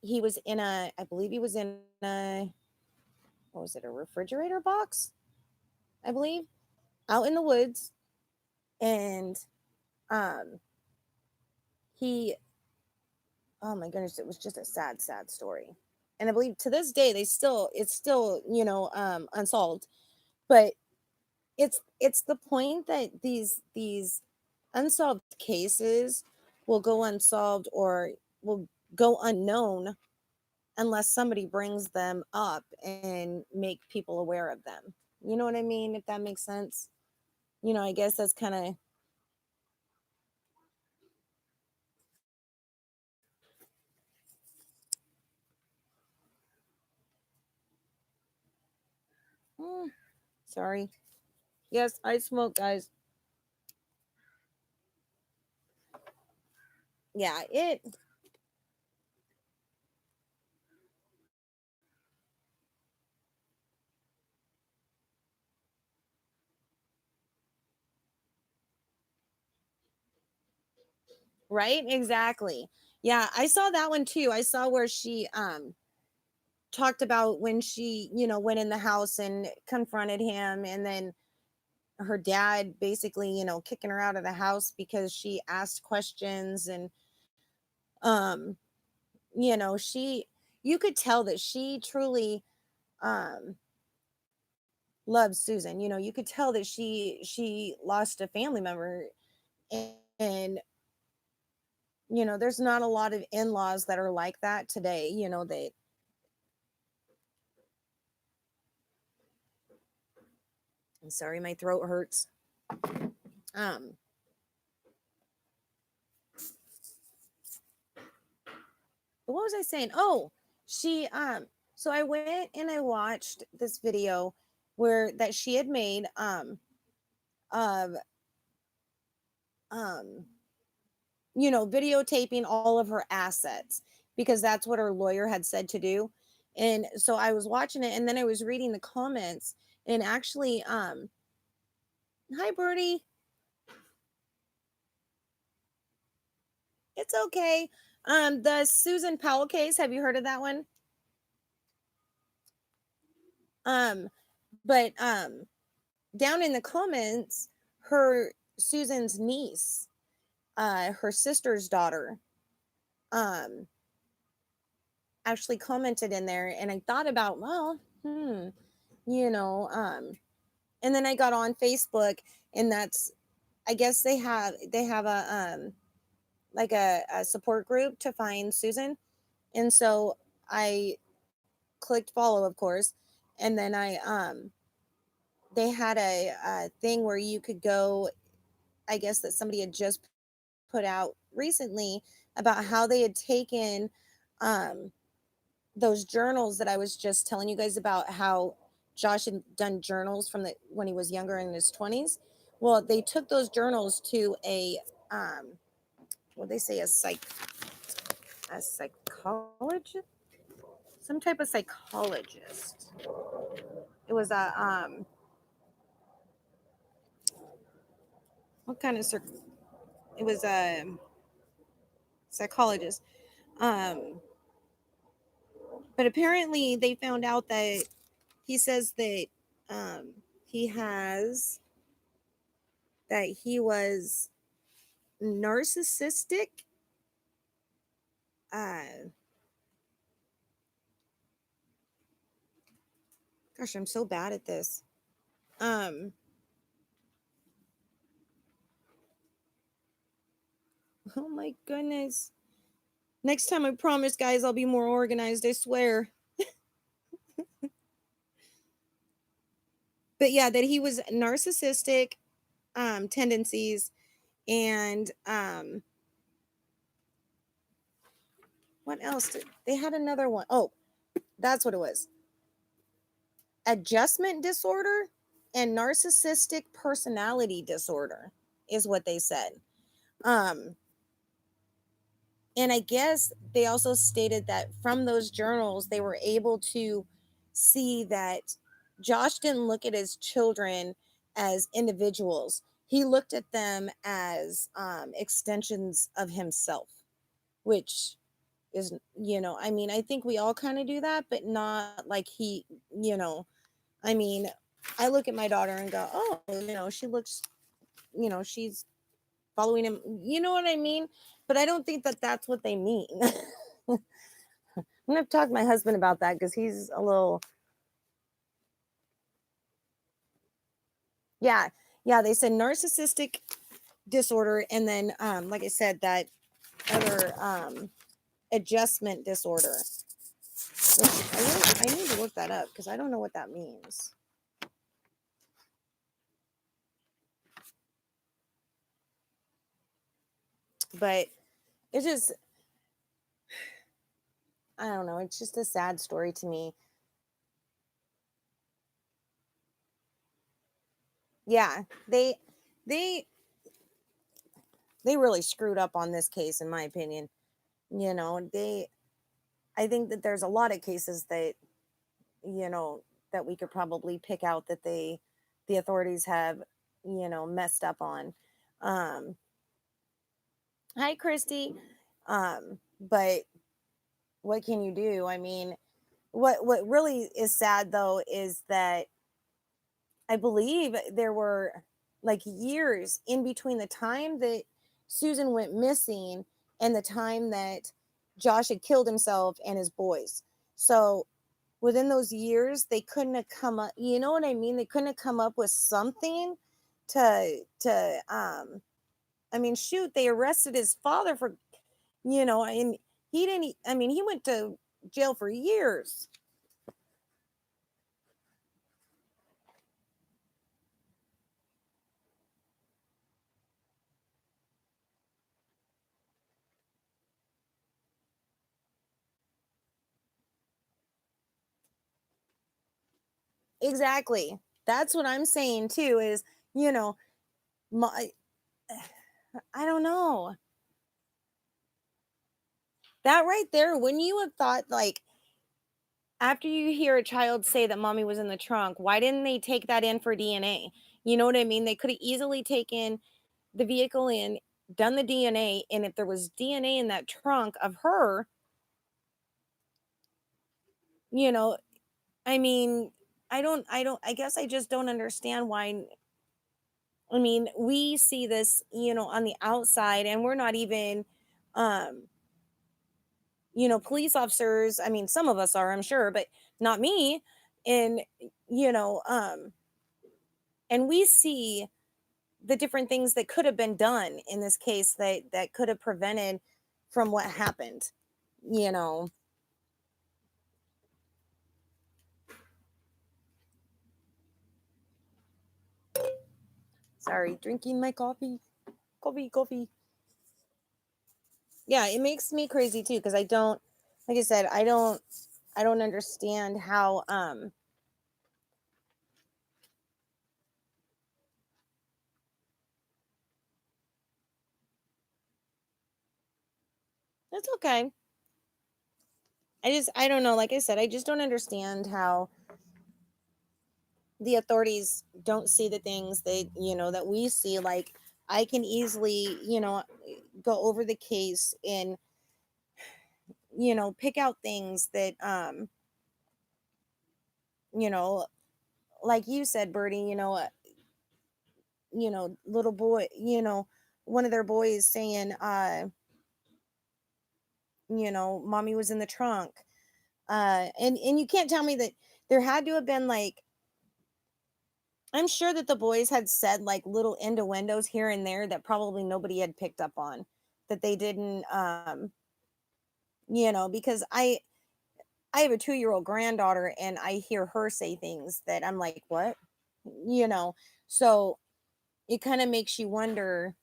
he was in a, I believe he was in a, what was it, a refrigerator box, I believe, out in the woods. And um he, oh my goodness, it was just a sad story. And I believe to this day it's still, unsolved. But it's the point that these unsolved cases will go unsolved or will go unknown unless somebody brings them up and make people aware of them. You know what I mean? If that makes sense. I guess that's kind of, sorry. Yes, I smoke, guys. Yeah, right? Exactly. Yeah, I saw that one too. I saw where she talked about when she, went in the house and confronted him, and then her dad basically, kicking her out of the house because she asked questions. And um she, you could tell that she truly um loves Susan. You could tell that she lost a family member. And there's not a lot of in-laws that are like that today. They, I'm sorry, my throat hurts. um but what was I saying? Oh, she so I went and I watched this video where that she had made of um videotaping all of her assets, because that's what her lawyer had said to do. And so I was watching it, and then I was reading the comments. And actually, hi Birdie, it's okay. The Susan Powell case, have you heard of that one? um but down in the comments, her Susan's niece, her sister's daughter, um actually commented in there. And I thought about, well, you know and then I got on Facebook, and that's, I guess they have a like a support group to find Susan. And so I clicked follow, of course. And then they had a thing where you could go, I guess that somebody had just put out recently about how they had taken um, those journals that I was just telling you guys about, how Josh had done journals from the when he was younger in his 20s. Well, they took those journals to a what they say, a psychologist, some type of psychologist. It was a what kind of it was a psychologist. Um, but apparently they found out that he says that um, he has that he was narcissistic. Uh, gosh, I'm so bad at this. Um, oh my goodness. Next time, I promise, guys, I'll be more organized. I swear. But yeah, that he was narcissistic tendencies, and what else did they had another one? Oh, that's what it was. Adjustment disorder and narcissistic personality disorder is what they said. Um, and I guess they also stated that from those journals, they were able to see that Josh didn't look at his children as individuals. He looked at them as extensions of himself, which is, I mean, I think we all kind of do that, but not like he, you know, I mean, I look at my daughter and go, oh, she looks, she's following him. You know what I mean? But I don't think that that's what they mean. I'm going to have to talk to my husband about that because he's a little, yeah. Yeah, they said narcissistic disorder. And then, like I said, that other adjustment disorder. Which I need to look that up because I don't know what that means. But it's just, I don't know. It's just a sad story to me. Yeah, they they really screwed up on this case, in my opinion. They I think that there's a lot of cases that, you know, that we could probably pick out that the authorities have, messed up on. Um, Hi, Christy. But what can you do? I mean, what really is sad though is that I believe there were like years in between the time that Susan went missing and the time that Josh had killed himself and his boys. So within those years, they couldn't have come up, you know what I mean? They couldn't have come up with something to I mean, shoot, they arrested his father for, and he didn't, I mean, he went to jail for years. Exactly. That's what I'm saying too is, you know, my I don't know. That right there, when you have thought like after you hear a child say that mommy was in the trunk, why didn't they take that in for DNA? You know what I mean? They could have easily taken the vehicle in, done the DNA, and if there was DNA in that trunk of her, you know, I mean, I guess I just don't understand why. I mean, we see this, on the outside, and we're not even, um, police officers. I mean, some of us are, I'm sure, but not me. And, you know, um, and we see the different things that could have been done in this case that could have prevented from what happened, you know. Sorry, drinking my coffee. Coffee. Yeah, it makes me crazy too because I don't, like I said, I don't understand how it's okay. I don't know, like I said, I just don't understand how the authorities don't see the things that we see. Like, I can easily, go over the case and, pick out things that you know like you said, Birdie, little boy, one of their boys saying, mommy was in the trunk. And you can't tell me that there had to have been, like, I'm sure that the boys had said like little innuendos here and there that probably nobody had picked up on, that they didn't, because I have a 2-year-old granddaughter and I hear her say things that I'm like, what? You know, so it kind of makes you wonder,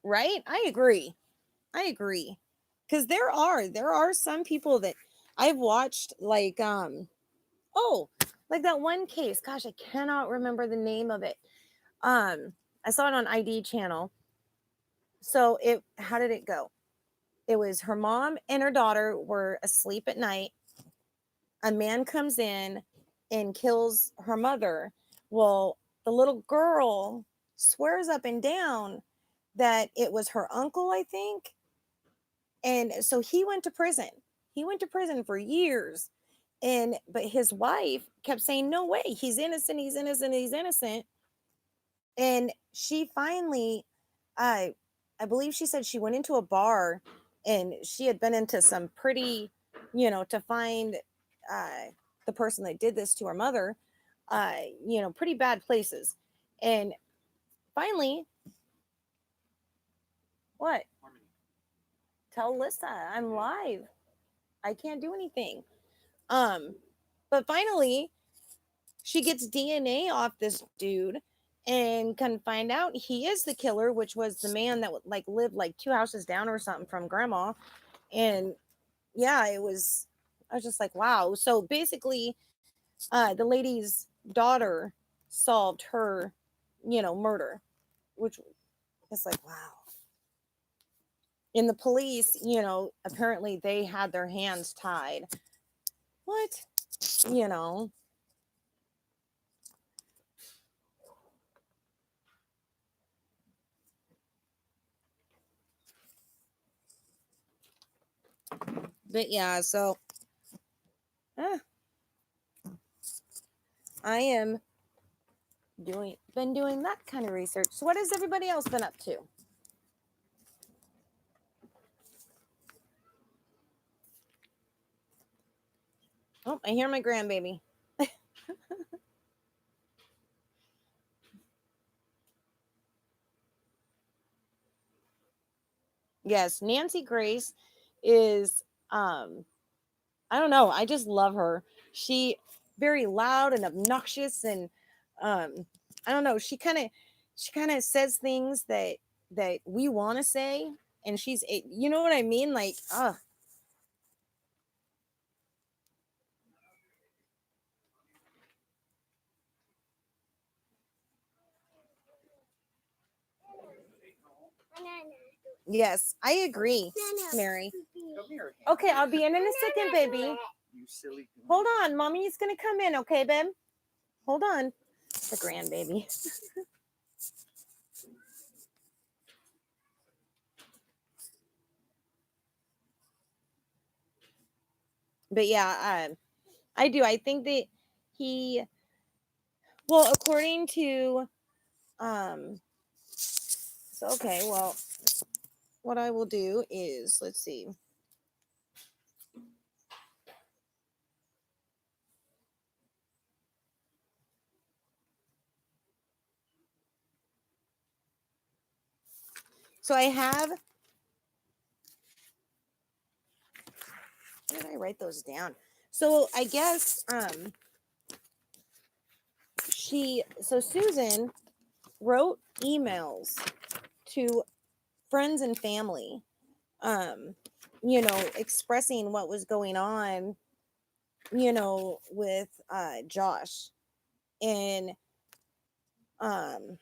right? I agree. I agree. Cuz there are some people that I've watched, like, oh, like that one case, gosh, I cannot remember the name of it. I saw it on ID channel. So it how did it go? It was her mom and her daughter were asleep at night. A man comes in and kills her mother. Well, the little girl swears up and down that it was her uncle, I think. And so he went to prison. He went to prison for years. And but his wife kept saying, "No way, he's innocent, he's innocent, he's innocent." And she finally, I I believe she said she went into a bar and she had been into some pretty, to find uh, the person that did this to her mother, pretty bad places. And finally, what? Tell Lissa I'm live. I can't do anything. Um, but finally, she gets DNA off this dude and can find out he is the killer, which was the man that would like lived like 2 houses down or something from grandma. And yeah, I was just like, wow. So basically, the lady's daughter solved her, murder, which is like, wow. And the police, apparently they had their hands tied. What? You know, but yeah, so uh, I am been doing that kind of research. So what has everybody else been up to? Oh, I hear my grandbaby. Yes, Nancy Grace is, I don't know, I just love her. She very loud and obnoxious, and um I don't know, she kind of says things that we want to say, and you know what I mean, like, yes, I agree, Mary. Okay, I'll be in a second, baby. Hold on, mommy's gonna come in, okay, babe? Hold on. The grandbaby. But yeah, I do. I think that he, well, according to, um, so okay, well, what I will do is, let's see. So I have, where did I write those down? So I guess Susan wrote emails to friends and family, expressing what was going on, with Josh. And um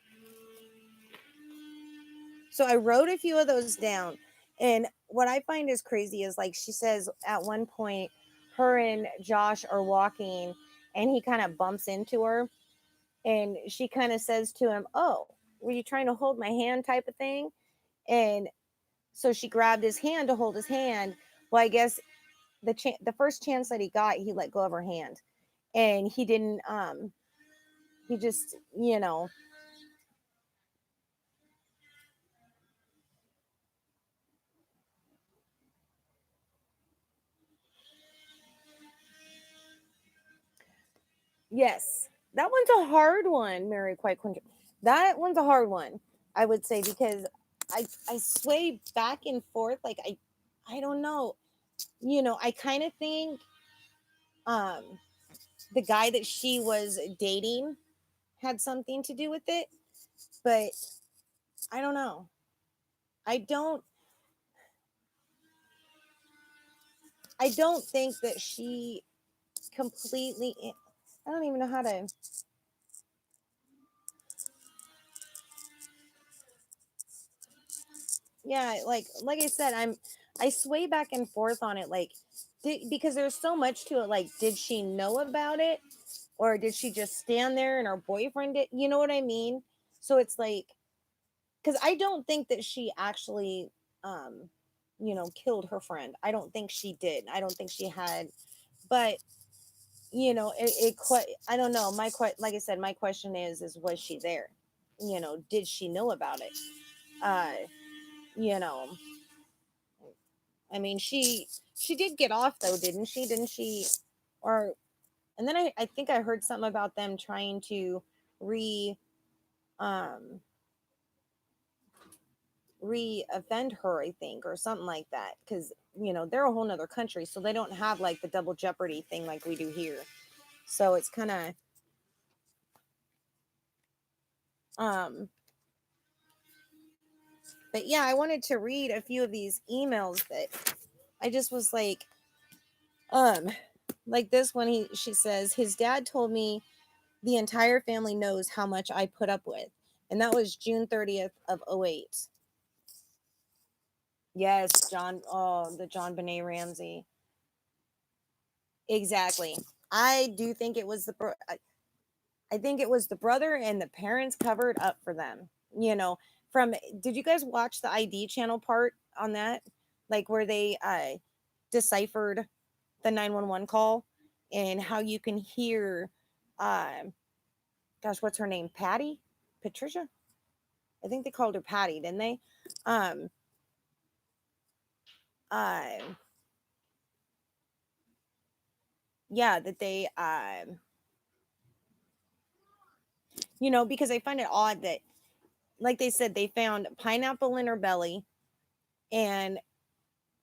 so I wrote a few of those down. And what I find is crazy is, like, she says at one point her and Josh are walking and he kind of bumps into her, and she kind of says to him, "Oh, were you trying to hold my hand?" type of thing. And so she grabbed his hand to hold his hand. Well, I guess the first chance that he got, he let go of her hand, and he didn't. He just, yes, that one's a hard one, Mary Quite Quinter. That one's a hard one, I would say, because I sway back and forth. Like, I don't know. I kind of think um the guy that she was dating had something to do with it, but I don't know. I don't I don't think that she completely, I don't even know how to, yeah, like I said, I sway back and forth on it, like, because there's so much to it. Like, did she know about it, or did she just stand there and her boyfriend did, you know what I mean? So it's like, because I don't think that she actually killed her friend. I don't think she did. I don't think she had, but I don't know. Like I said, my question is was she there? Did she know about it? uh you know I mean, she did get off though, didn't she? Or, and then I think I heard something about them trying to re um re-offend her, I think, or something like that, because they're a whole nother country, so they don't have like the double jeopardy thing like we do here. So it's kind of um but yeah, I wanted to read a few of these emails that I just was um like this one. She says his dad told me the entire family knows how much I put up with, and that was June 30th of '08. Yes, John. Oh, the John Benet Ramsey. Exactly. I do think it was I think it was the brother, and the parents covered up for them. You know, from Did you guys watch the ID channel part on that? Like, where they deciphered the 911 call, and how you can hear gosh, what's her name? Patricia? I think they called her Patty, didn't they? Um uh yeah, that they because I find it odd that, like they said, they found pineapple in her belly and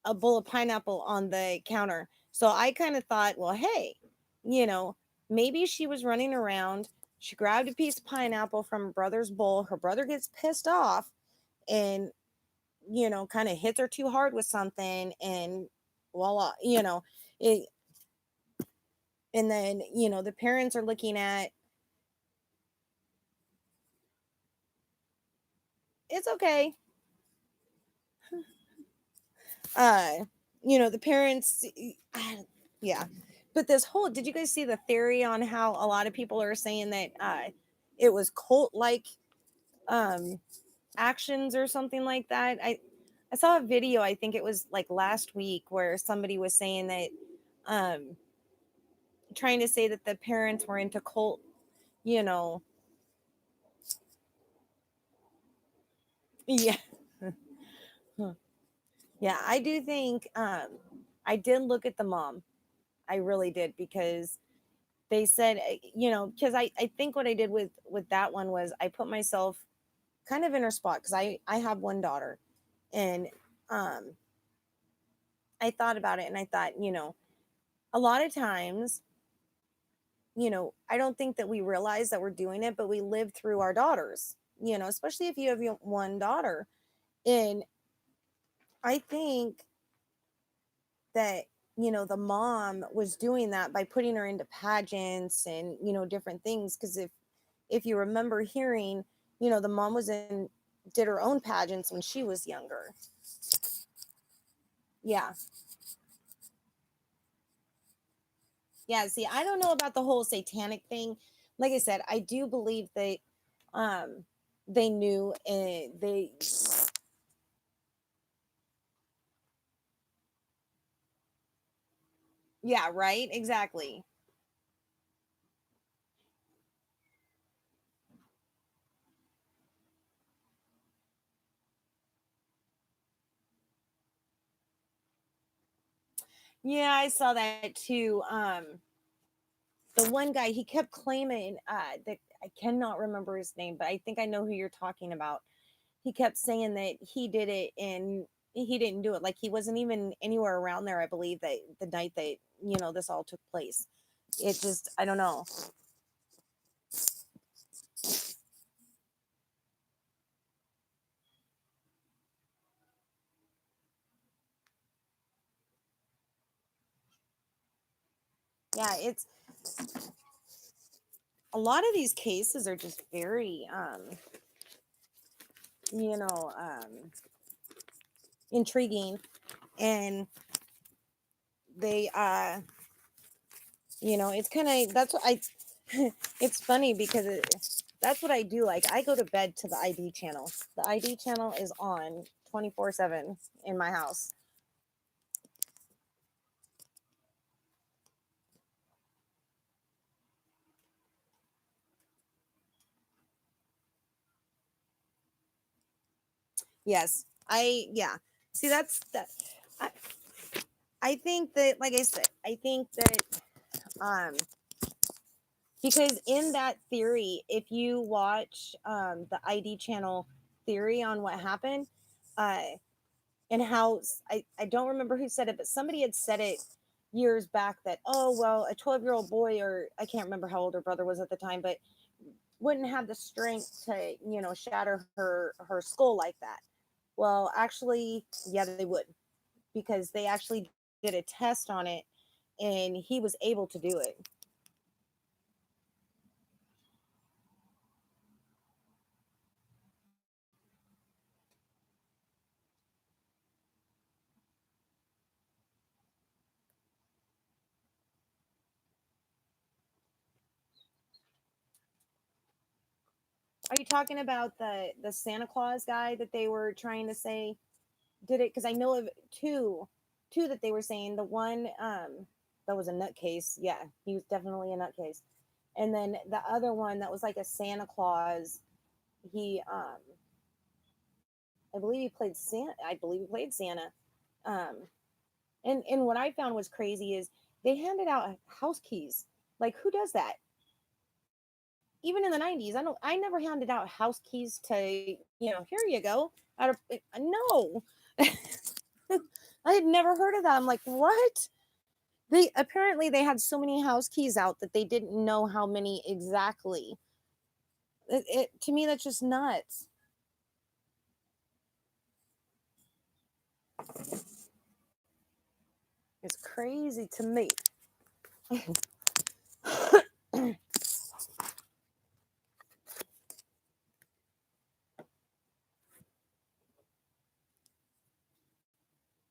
a bowl of pineapple on the counter. So I kind of thought, well, hey, you know, maybe she was running around. She grabbed a piece of pineapple from her brother's bowl. Her brother gets pissed off and, kind of hits her too hard with something, and voila, it, and then, the parents are looking at, it's okay. uh the parents, yeah. But this whole, did you guys see the theory on how a lot of people are saying that it was cult like um actions or something like that? I saw a video, I think it was like last week, where somebody was saying that, um trying to say that the parents were into cult, you know yeah. Yeah, I do think, I did look at the mom. I really did, because they said, because I think what I did with that one was I put myself kind of in her spot, because I have one daughter, And um, I thought about it and I thought, a lot of times, I don't think that we realize that we're doing it, but we live through our daughters, especially if you have one daughter. And I think that, the mom was doing that by putting her into pageants and, different things. Because if you remember hearing, the mom did her own pageants when she was younger. Yeah. Yeah, see, I don't know about the whole satanic thing. Like I said, I do believe that um they knew, and they yeah, right? Exactly. Yeah, I saw that too. The one guy, he kept claiming that I cannot remember his name, but I think I know who you're talking about. He kept saying that he did it and he didn't do it. Like he wasn't even anywhere around there, I believe, that the night that, this all took place. It just, I don't know. Yeah, it's a lot of these cases are just very you know um intriguing, and they it's kind of, that's what I it's funny because that's what I do. Like I go to bed to the ID channel. The ID channel is on 24/7 in my house. Yes, yeah, see, that's that. I, I think that, like I said, I think that um because in that theory, if you watch the ID channel theory on what happened, uh and how, I don't remember who said it, but somebody had said it years back that, oh well, a 12-year-old boy, or I can't remember how old her brother was at the time, but wouldn't have the strength to, shatter her skull like that. Well, actually, yeah, they would, because they actually did a test on it and he was able to do it. Are you talking about the Santa Claus guy that they were trying to say did it? Because I know of two that they were saying. The one that was a nutcase, yeah, he was definitely a nutcase. And then the other one that was like a Santa Claus, he I believe he played Santa. Um, and what I found was crazy is they handed out house keys. Like who does that? Even in the 90s, I never handed out house keys to, here you go. Out of no. I had never heard of that. I'm like, what? They apparently they had so many house keys out that they didn't know how many exactly. To me, that's just nuts. It's crazy to me.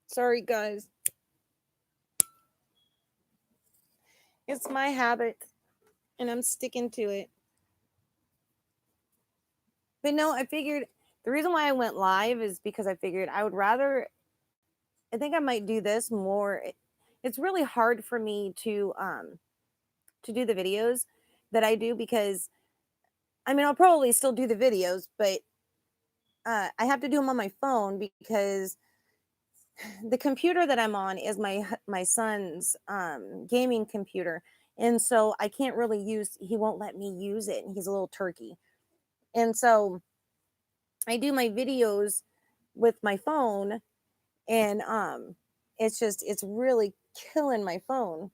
Sorry, guys. It's my habit, and I'm sticking to it. But no, I figured the reason why I went live is because I figured I would rather. I think I might do this more. It's really hard for me to do the videos that I do, because I mean I'll probably still do the videos, but I have to do them on my phone because the computer that I'm on is my son's gaming computer, and so I can't really use. He won't let me use it, and he's a little turkey, and so I do my videos, with my phone, and it's really killing my phone.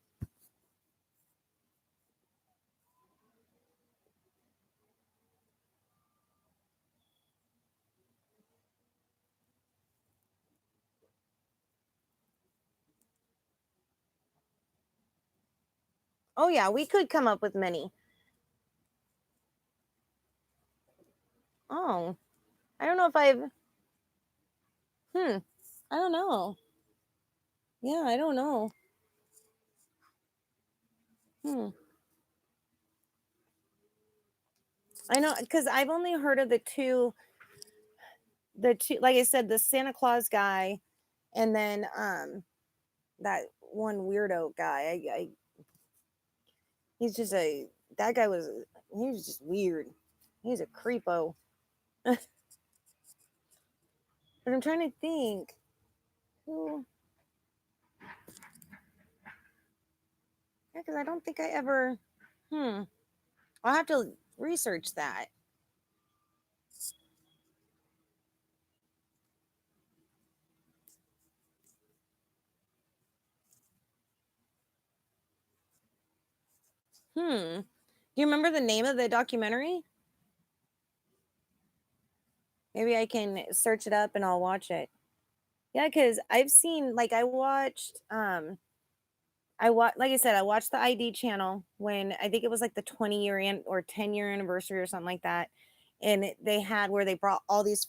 Oh yeah, we could come up with many. Oh, I don't know if I've I don't know. Yeah, I don't know. Hmm. I know because I've only heard of the two, like I said, the Santa Claus guy, and then that one weirdo guy. He's just a that guy was he was just weird. He's a creepo. But I'm trying to think who. Yeah, because I don't think I ever. Hmm. I'll have to research that. Hmm. Do you remember the name of the documentary? Maybe I can search it up and I'll watch it. Yeah, because I've seen like like I said, I watched the ID channel when I think it was like the 20-year or 10-year anniversary or something like that. And they had where they brought all these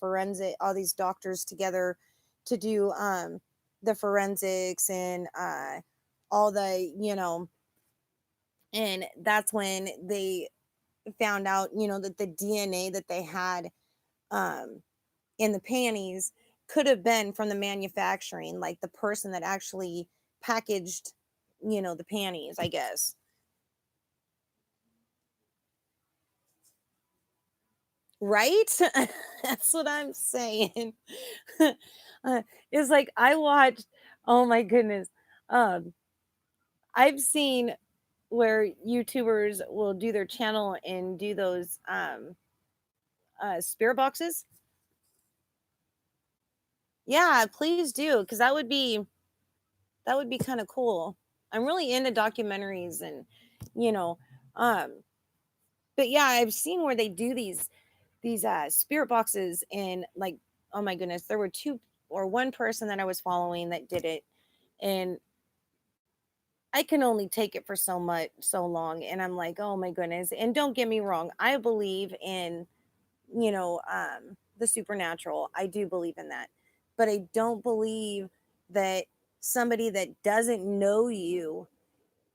doctors together to do the forensics and all the, and that's when they found out, that the DNA that they had um in the panties could have been from the manufacturing, like the person that actually packaged, the panties, I guess. Right? That's what I'm saying. It's like I watched, oh my goodness. Um, I've seen where YouTubers will do their channel and do those spirit boxes. Yeah, please do, because that would be kind of cool. I'm really into documentaries and you know, um, but yeah, I've seen where they do these spirit boxes and like, oh my goodness, there were two or one person that I was following that did it, and I can only take it for so long, and I'm like, oh my goodness. And don't get me wrong, I believe in the supernatural. I do believe in that, but I don't believe that somebody that doesn't know you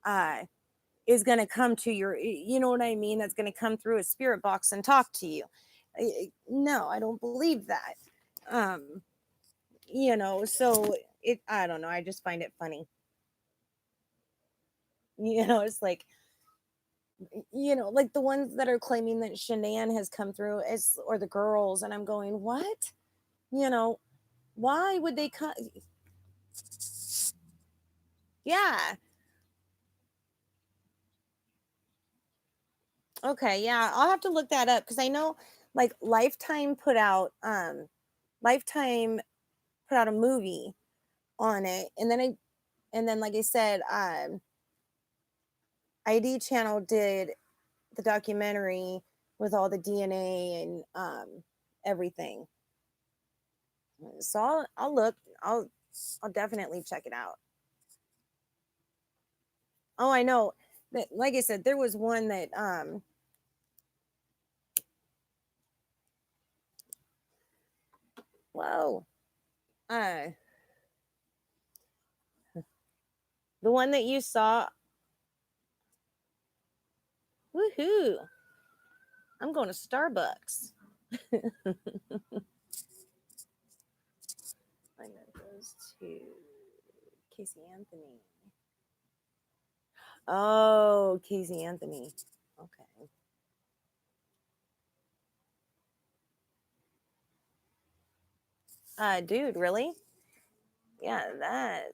uh is going to come to you know what I mean, that's going to come through a spirit box and talk to you. No, I don't believe that. um so I don't know, I just find it funny. It's like, like the ones that are claiming that Shanann has come through as, or the girls, and I'm going, what? you know why would they come? Yeah. Okay, yeah, I'll have to look that up because I know like Lifetime put out a movie on it, and then like I said, ID channel did the documentary with all the DNA and everything. So I'll look. I'll definitely check it out. Oh, I know that, like I said, there was one that whoa. Uh the one that you saw, woohoo. I'm going to Starbucks. I know it goes to Casey Anthony. Oh, Casey Anthony. Okay. Dude, really? Yeah, that.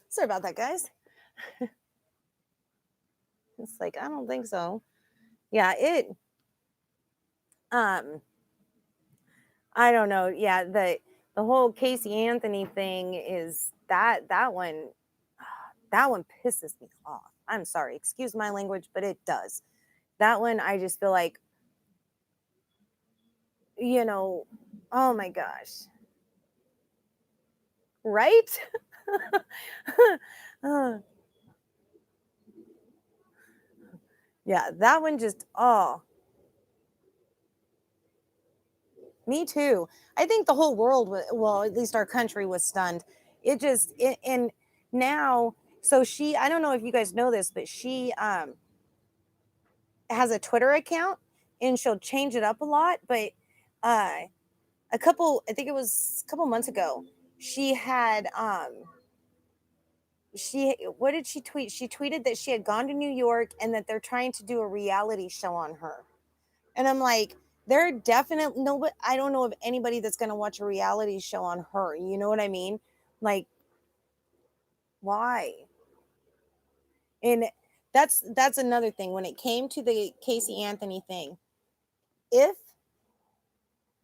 Sorry about that, guys. It's like, I don't think so. Yeah, um I don't know. Yeah, the whole Casey Anthony thing is that one that one pisses me off. I'm sorry, excuse my language, but it does. That one I just feel like, you know, oh my gosh. Right? Uh, yeah, that one just oh, me too. I think the whole world well, at least our country was stunned. It just and now so she I don't know if you guys know this, but she has a Twitter account and she'll change it up a lot. But uh, I think it was a couple months ago, she had, what did she tweet? She tweeted that she had gone to New York and that they're trying to do a reality show on her. And I'm like, they're definitely, no, but I don't know of anybody that's going to watch a reality show on her. You know what I mean? Like, why? And that's another thing. When it came to the Casey Anthony thing, if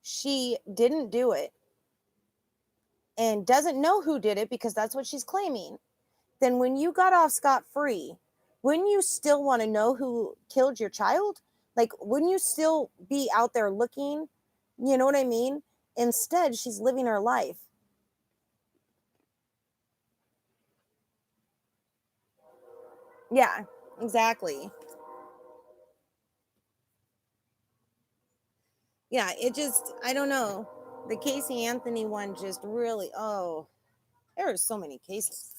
she didn't do it and doesn't know who did it because that's what she's claiming, then when you got off scot free, wouldn't you still want to know who killed your child? Like, wouldn't you still be out there looking? You know what I mean? Instead, she's living her life. Yeah, exactly. Yeah, it just, I don't know. The Casey Anthony one just really, oh, there are so many cases.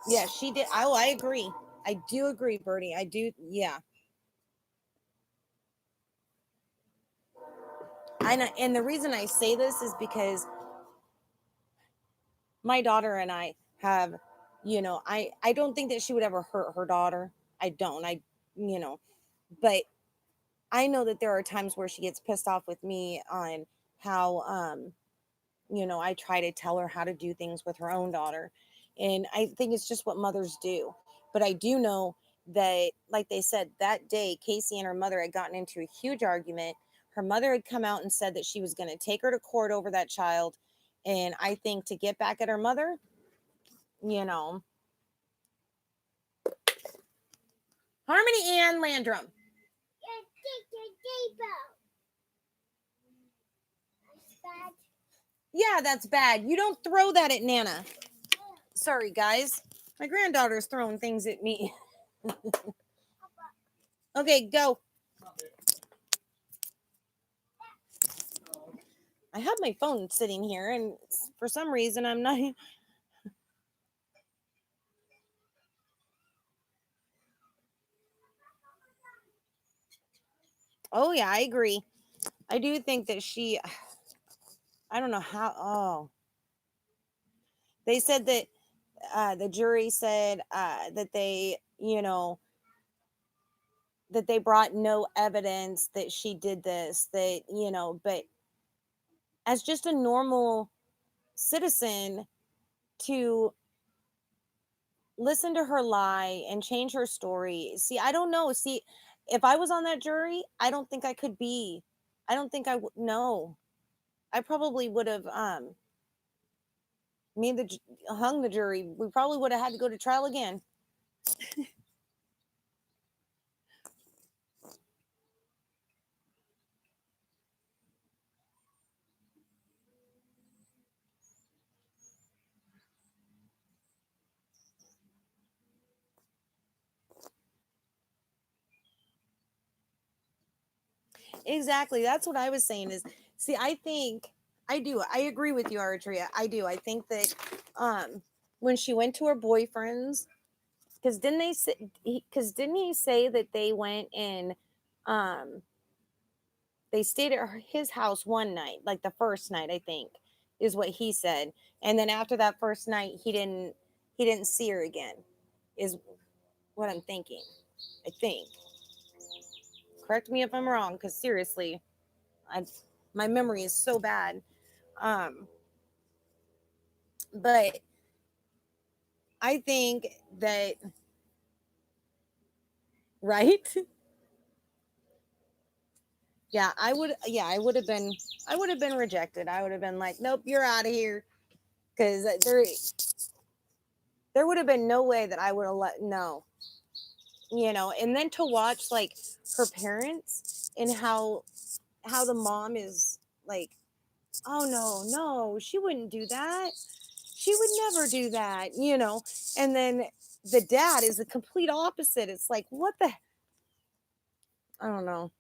Yeah, she did. Oh, I agree. I do agree, Bertie. I do. Yeah. I know. And the reason I say this is because my daughter and I have, I don't think that she would ever hurt her daughter. I don't. You know, but I know that there are times where she gets pissed off with me on how, I try to tell her how to do things with her own daughter. And I think it's just what mothers do. But I do know that, like they said, that day, Casey and her mother had gotten into a huge argument. Her mother had come out and said that she was going to take her to court over that child. And I think to get back at her mother, you know, Harmony Ann Landrum. Yeah, that's bad. You don't throw that at Nana. Sorry, guys. My granddaughter's throwing things at me. Okay, go. I have my phone sitting here, and for some reason, I'm not. Oh, yeah, I agree. I do think that she. I don't know how. Oh, they said that the jury said that that they brought no evidence that she did this, but as just a normal citizen to listen to her lie and change her story. See, I don't know. See, if I was on that jury, I don't think I could be. I don't think I would. No, I probably would have made hung the jury. We probably would have had to go to trial again. Exactly. That's what I was saying. Is see, I think I do. I agree with you, Artria. I do. I think that when she went to her boyfriend's, because didn't they say? Because didn't he say that they went and um they stayed at his house one night, like the first night, I think, is what he said. And then after that first night, he didn't see her again, is what I'm thinking. I think. Correct me if I'm wrong, because seriously, I My memory is so bad. Um, but I think that, right? I would have been, I would have been rejected. I would have been like, nope, you're out of here. Because there would have been no way that I would have let, no, and then to watch like her parents and how the mom is like, oh no, no, she wouldn't do that. She would never do that. And then the dad is the complete opposite. It's like, what the, I don't know.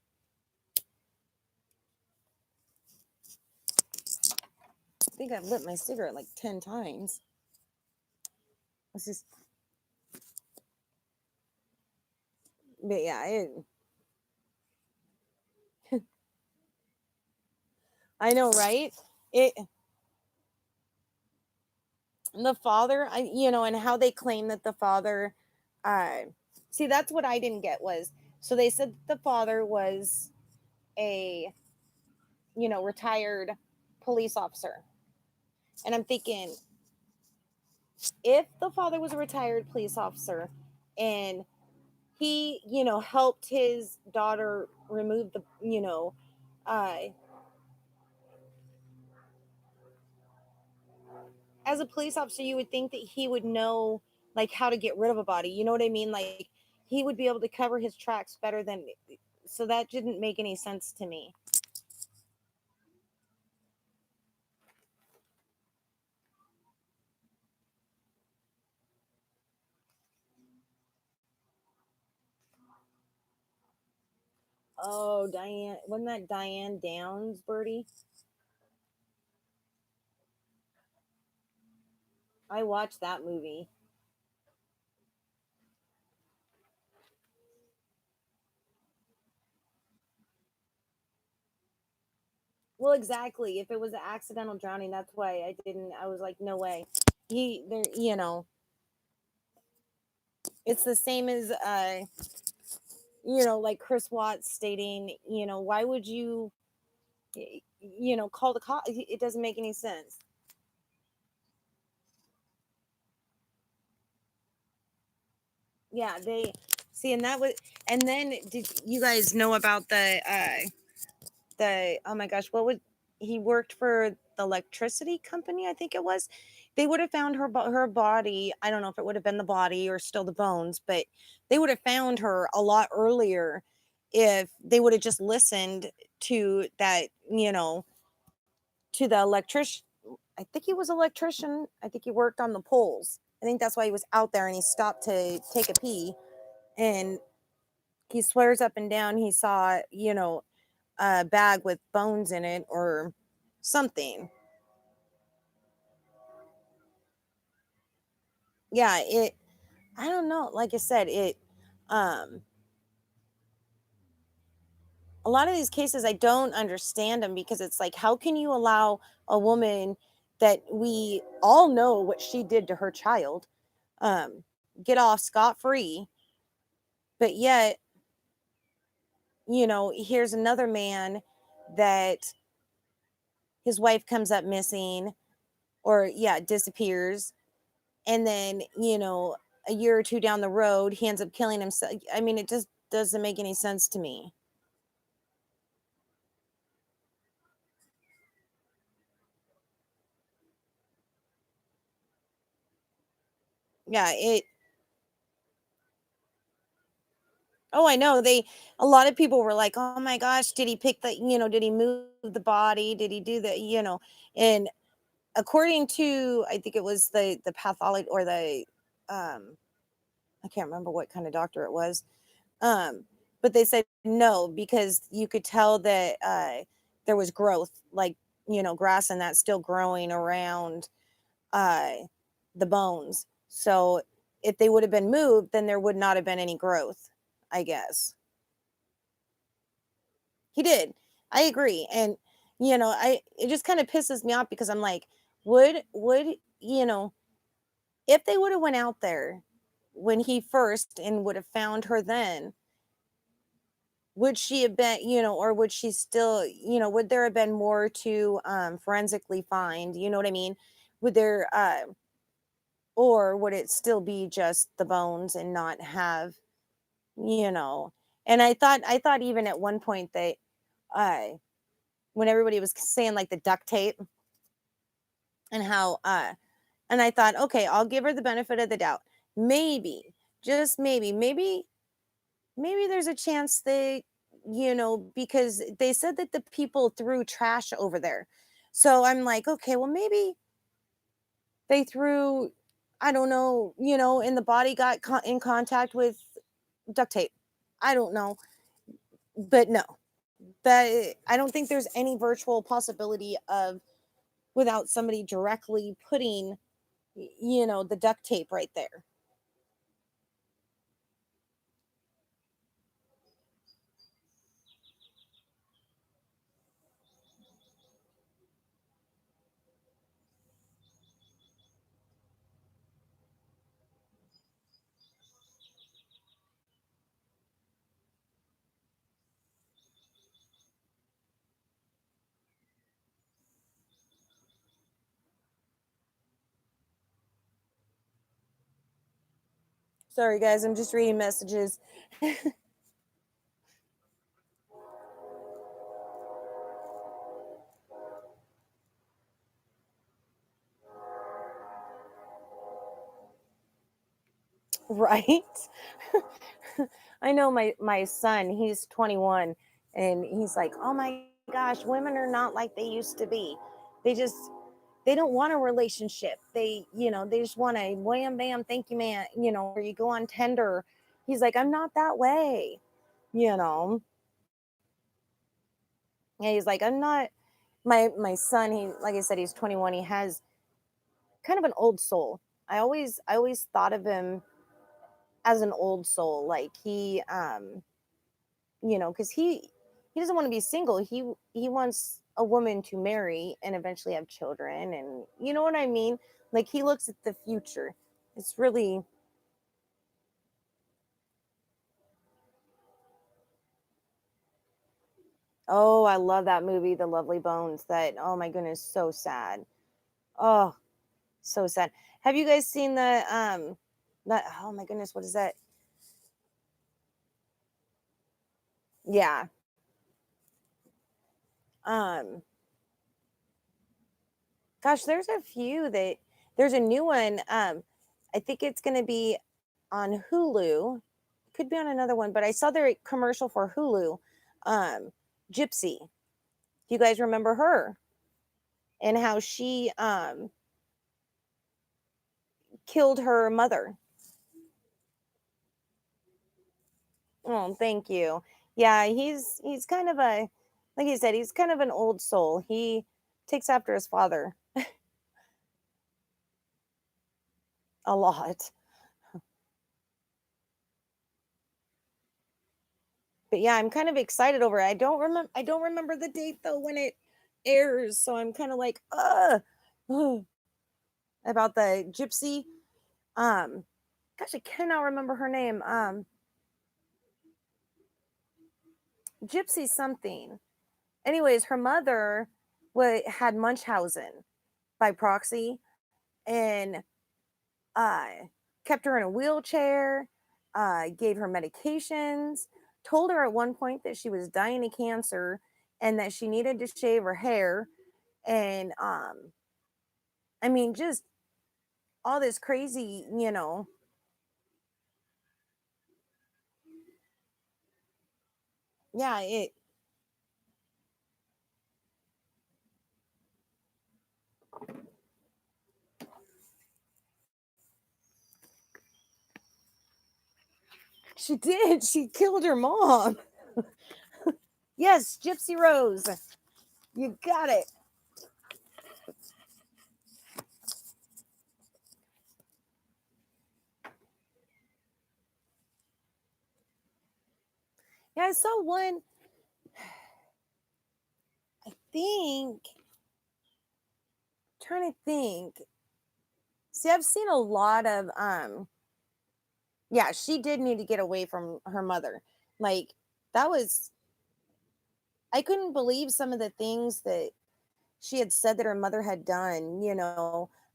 I think I've lit my cigarette like 10 times. Let's just, but yeah, I know, right? It, the father, and how they claim that the father, uh, see, that's what I didn't get was, so they said the father was a, retired police officer. And I'm thinking, if the father was a retired police officer and he, helped his daughter remove the, uh, as a police officer, you would think that he would know like how to get rid of a body. You know what I mean? Like he would be able to cover his tracks better than, so that didn't make any sense to me. Oh, Diane, wasn't that Diane Downs, Birdie? I watched that movie. Well, exactly. If it was an accidental drowning, that's why I didn't. I was like, no way. There, it's the same as, like Chris Watts stating, why would you, call the cop? It doesn't make any sense. Yeah, they see, and that was, and then did you guys know about the, oh my gosh, what would, he worked for the electricity company, I think it was. They would have found her body. I don't know if it would have been the body or still the bones, but they would have found her a lot earlier if they would have just listened to that, to the electrician. I think he was an electrician. I think he worked on the poles. I think that's why he was out there and he stopped to take a pee, and he swears up and down he saw, a bag with bones in it or something. Yeah, I don't know. Like I said, um a lot of these cases I don't understand them, because it's like, how can you allow a woman that we all know what she did to her child, um get off scot free, but yet, here's another man that his wife comes up missing, or yeah, disappears, and then, a year or two down the road he ends up killing himself. I mean, it just doesn't make any sense to me. Yeah, oh, I know, a lot of people were like, oh my gosh, did he pick the, did he move the body, did he do the, and according to, I think it was the pathologist, or the, um I can't remember what kind of doctor it was, um but they said no, because you could tell that, there was growth, like, grass and that still growing around, uh the bones. So if they would have been moved, then there would not have been any growth, I guess. He did. I agree. And, I it just kind of pisses me off, because I'm like, would, if they would have went out there when he first and would have found her then, would she have been, or would she still, would there have been more to forensically find? You know what I mean? Would there, or would it still be just the bones and not have, you know? And I thought even at one point that, uh, when everybody was saying like the duct tape and how, and I thought, okay, I'll give her the benefit of the doubt. Maybe, just maybe there's a chance that, because they said that the people threw trash over there. So I'm like, okay, well, maybe they threw, I don't know, and the body got in contact with duct tape. I don't know. But no, that I don't think there's any virtual possibility of without somebody directly putting, the duct tape right there. Sorry, guys, I'm just reading messages. Right? I know my son, he's 21, and he's like, "Oh my gosh, women are not like they used to be. They just they don't want a relationship. They just want a wham bam, thank you, man, or you go on Tinder." He's like, "I'm not that way." You know. Yeah, he's like, "I'm not my son, he like I said, he's 21. He has kind of an old soul. I always thought of him as an old soul. Like because he doesn't want to be single. He wants a woman to marry and eventually have children, and you know what I mean. Like he looks at the future. It's really, oh, I love that movie, The Lovely Bones. That, oh my goodness, so sad. Oh, so sad. Have you guys seen the that, oh my goodness, what is that? Yeah. Um Gosh, there's a few that there's a new one. I think it's going to be on Hulu. Could be on another one, but I saw their commercial for Hulu. Um, Gypsy. Do you guys remember her and how she killed her mother? Oh, thank you. Yeah, he's kind of a, like you said, he's kind of an old soul. He takes after his father a lot. But yeah, I'm kind of excited over it. I don't remember the date though when it airs, so I'm kind of like, about the gypsy. Um, Gosh, I cannot remember her name. Gypsy something. Anyways, her mother had Munchausen by proxy, and uh, kept her in a wheelchair, gave her medications, told her at one point that she was dying of cancer and that she needed to shave her hair. And I mean, just all this crazy, yeah, she did. She killed her mom. Yes, Gypsy Rose. You got it. Yeah, I saw one, I think, trying to think. See, I've seen a lot of yeah, she did need to get away from her mother. Like that was, I couldn't believe some of the things that she had said that her mother had done,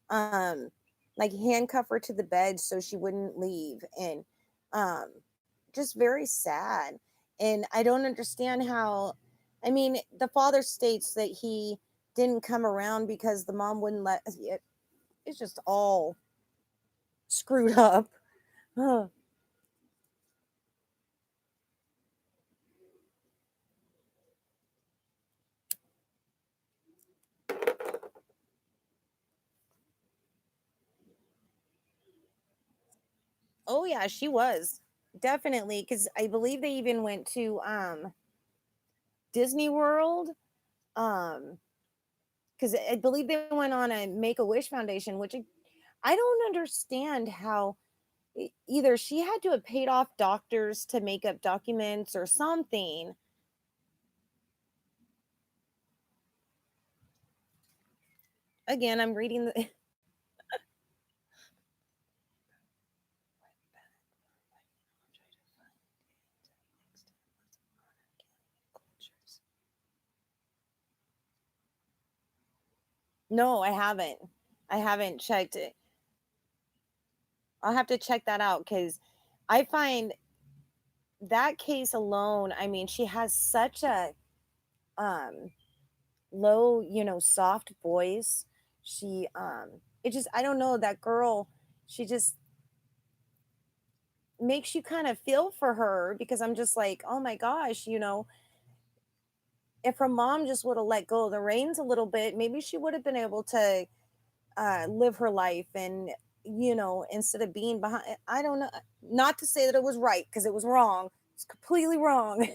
um, like handcuff her to the bed so she wouldn't leave. And um, just very sad. And I don't understand how, I mean, the father states that he didn't come around because the mom wouldn't let it. It's just all screwed up. Huh. Oh yeah, she was definitely, because I believe they even went to Disney World. Um, because I believe they went on a Make a Wish Foundation, which I don't understand how either she had to have paid off doctors to make up documents or something. Again, I'm reading the. No, I haven't. I haven't checked it. I'll have to check that out because I find that case alone. I mean, she has such a um low, soft voice. She it just, I don't know, that girl, she just makes you kind of feel for her because I'm just like, oh my gosh, if her mom just would have let go of the reins a little bit, maybe she would have been able to live her life and, instead of being behind. I don't know. Not to say that it was right because it was wrong. It's completely wrong.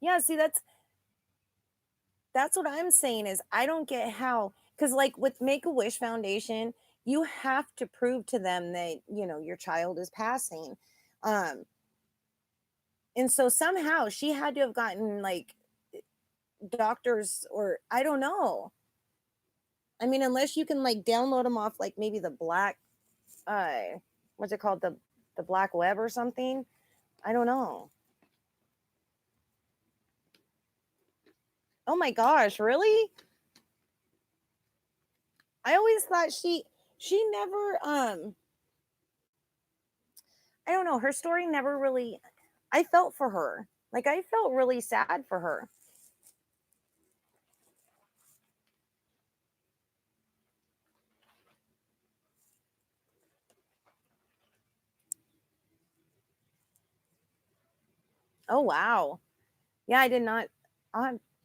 Yeah, see, that's what I'm saying is I don't get how, because like with Make a Wish Foundation, you have to prove to them that your child is passing, um, and so somehow she had to have gotten like doctors, or I don't know. I mean, unless you can like download them off like maybe the black, uh, what's it called, the black web or something. I don't know. Oh my gosh, really? I always thought she never I don't know, her story never really, I felt for her. Like I felt really sad for her. Oh wow. Yeah, I did not.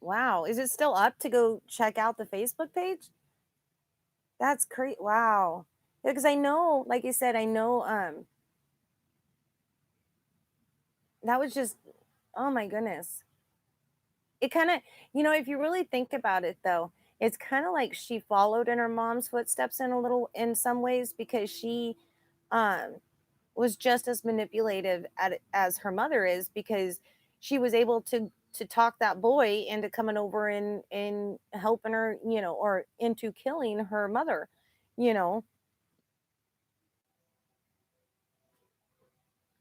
Wow. Is it still up to go check out the Facebook page? That's great. Wow. Because I know, like you said, I know that was just, oh my goodness. It kind of, if you really think about it though, it's kind of like she followed in her mom's footsteps in a little, in some ways, because she um was just as manipulative as her mother is, because she was able to talk that boy into coming over and helping her, or into killing her mother, you know.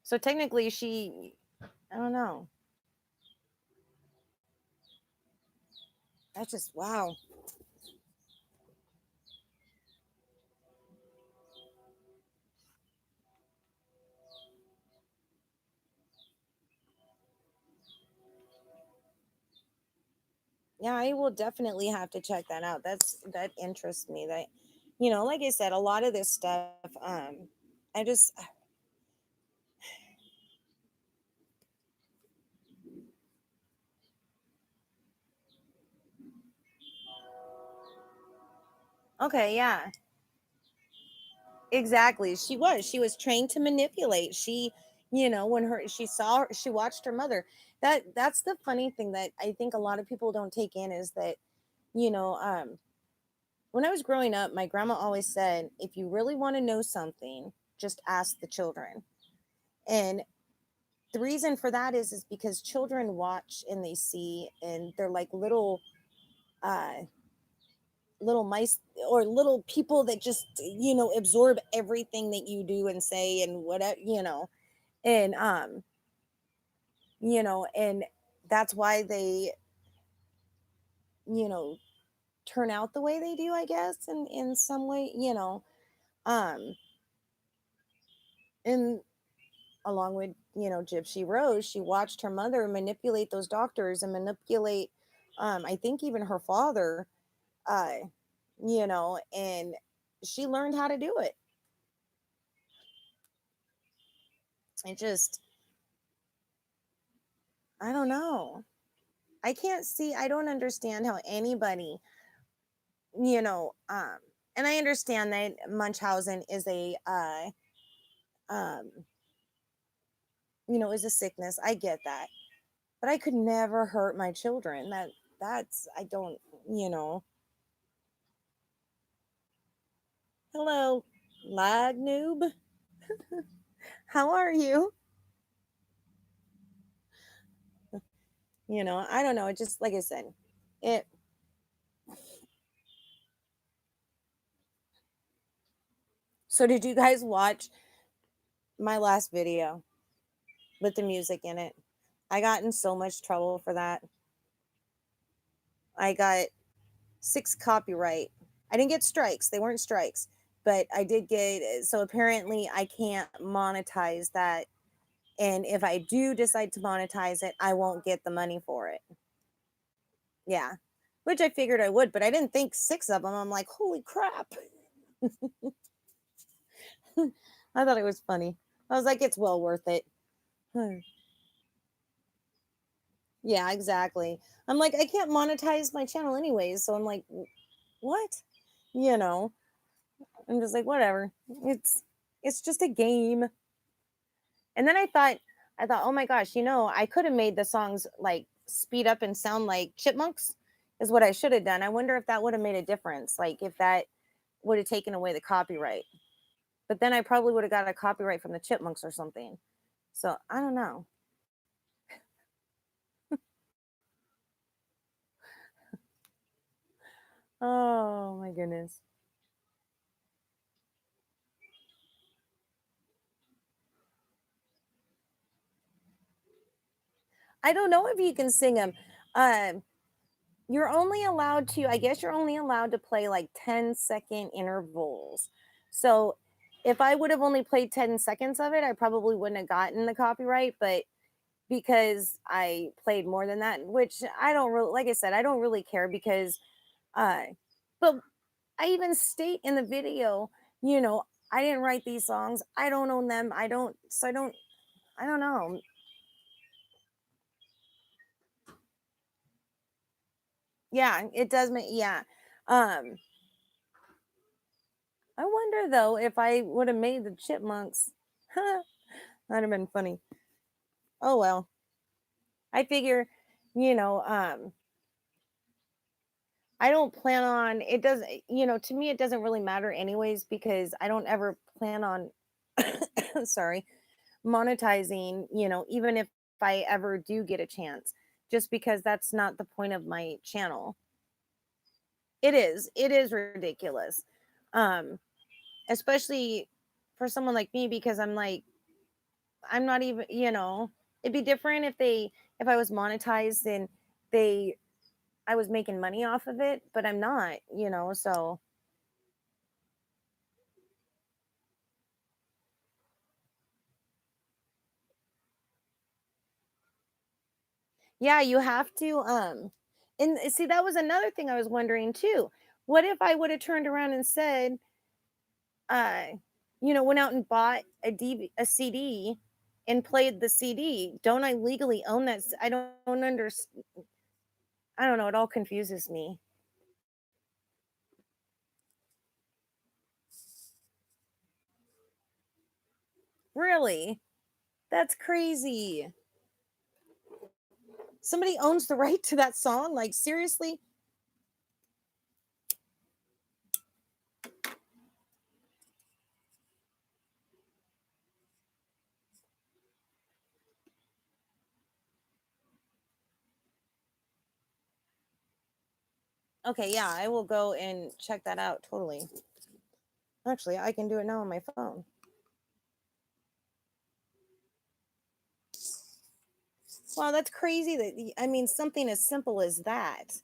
So technically she, I don't know. That's just wow. Yeah, I will definitely have to check that out. That interests me. That, like I said, a lot of this stuff, I just, okay, yeah. Exactly. She was trained to manipulate. She, when she watched her mother. That's the funny thing that I think a lot of people don't take in is that, you know, um when I was growing up, my grandma always said, if you really want to know something, just ask the children. And the reason for that is because children watch and they see, and they're like little uh little mice or little people that just, absorb everything that you do and say and whatever. And and that's why they, you know, turn out the way they do, I guess, in some way. Um and along with, Gypsy Rose, she watched her mother manipulate those doctors and manipulate, I think even her father, uh, and she learned how to do it. It just, I don't know. I don't understand how anybody, you know, um, and I understand that Munchausen is um, is a sickness. I get that. But I could never hurt my children. I don't, you know. Hello, lag noob. How are you? I don't know. It just, like I said, it. So, did you guys watch my last video with the music in it? I got in so much trouble for that. I got 6 copyright. I didn't get strikes. They weren't strikes, but I did get. So apparently, I can't monetize that. And if I do decide to monetize it, I won't get the money for it. Yeah, which I figured I would, but I didn't think 6 of them. I'm like, holy crap. I thought it was funny. I was like, it's well worth it. Yeah, exactly. I'm like, I can't monetize my channel anyways. So I'm like, what? You know, I'm just like, whatever. It's just a game. And then I thought, oh my gosh, I could have made the songs like speed up and sound like chipmunks, is what I should have done. I wonder if that would have made a difference. Like if that would have taken away the copyright. But then I probably would have got a copyright from the chipmunks or something. So I don't know. Oh my goodness. I don't know if you can sing them. Um, you're only allowed to, I guess you're only allowed to play like 10-second intervals. So if I would have only played 10 seconds of it, I probably wouldn't have gotten the copyright. But because I played more than that, which I don't really, like I said, I don't really care because, uh, but I even state in the video, you know, I didn't write these songs. I don't own them. I don't know. Yeah, it does make, yeah. Um, I wonder though if I would have made the chipmunks. That'd have been funny. Oh well. I figure, you know, I don't plan on it does to me it doesn't really matter anyways because I don't ever plan on sorry, monetizing, even if I ever do get a chance, just because that's not the point of my channel. It is ridiculous. Um Especially for someone like me because I'm not even, it'd be different if I was monetized and they I was making money off of it, but I'm not, so yeah, you have to and see that was another thing I was wondering too. What if I would have turned around and said, uh, went out and bought a CD and played the CD? Don't I legally own that? I don't understand. I don't know. It all confuses me. Really? That's crazy. Somebody owns the right to that song? Like, seriously? Okay, yeah, I will go and check that out totally. Actually, I can do it now on my phone. Wow, that's crazy that I mean something as simple as that.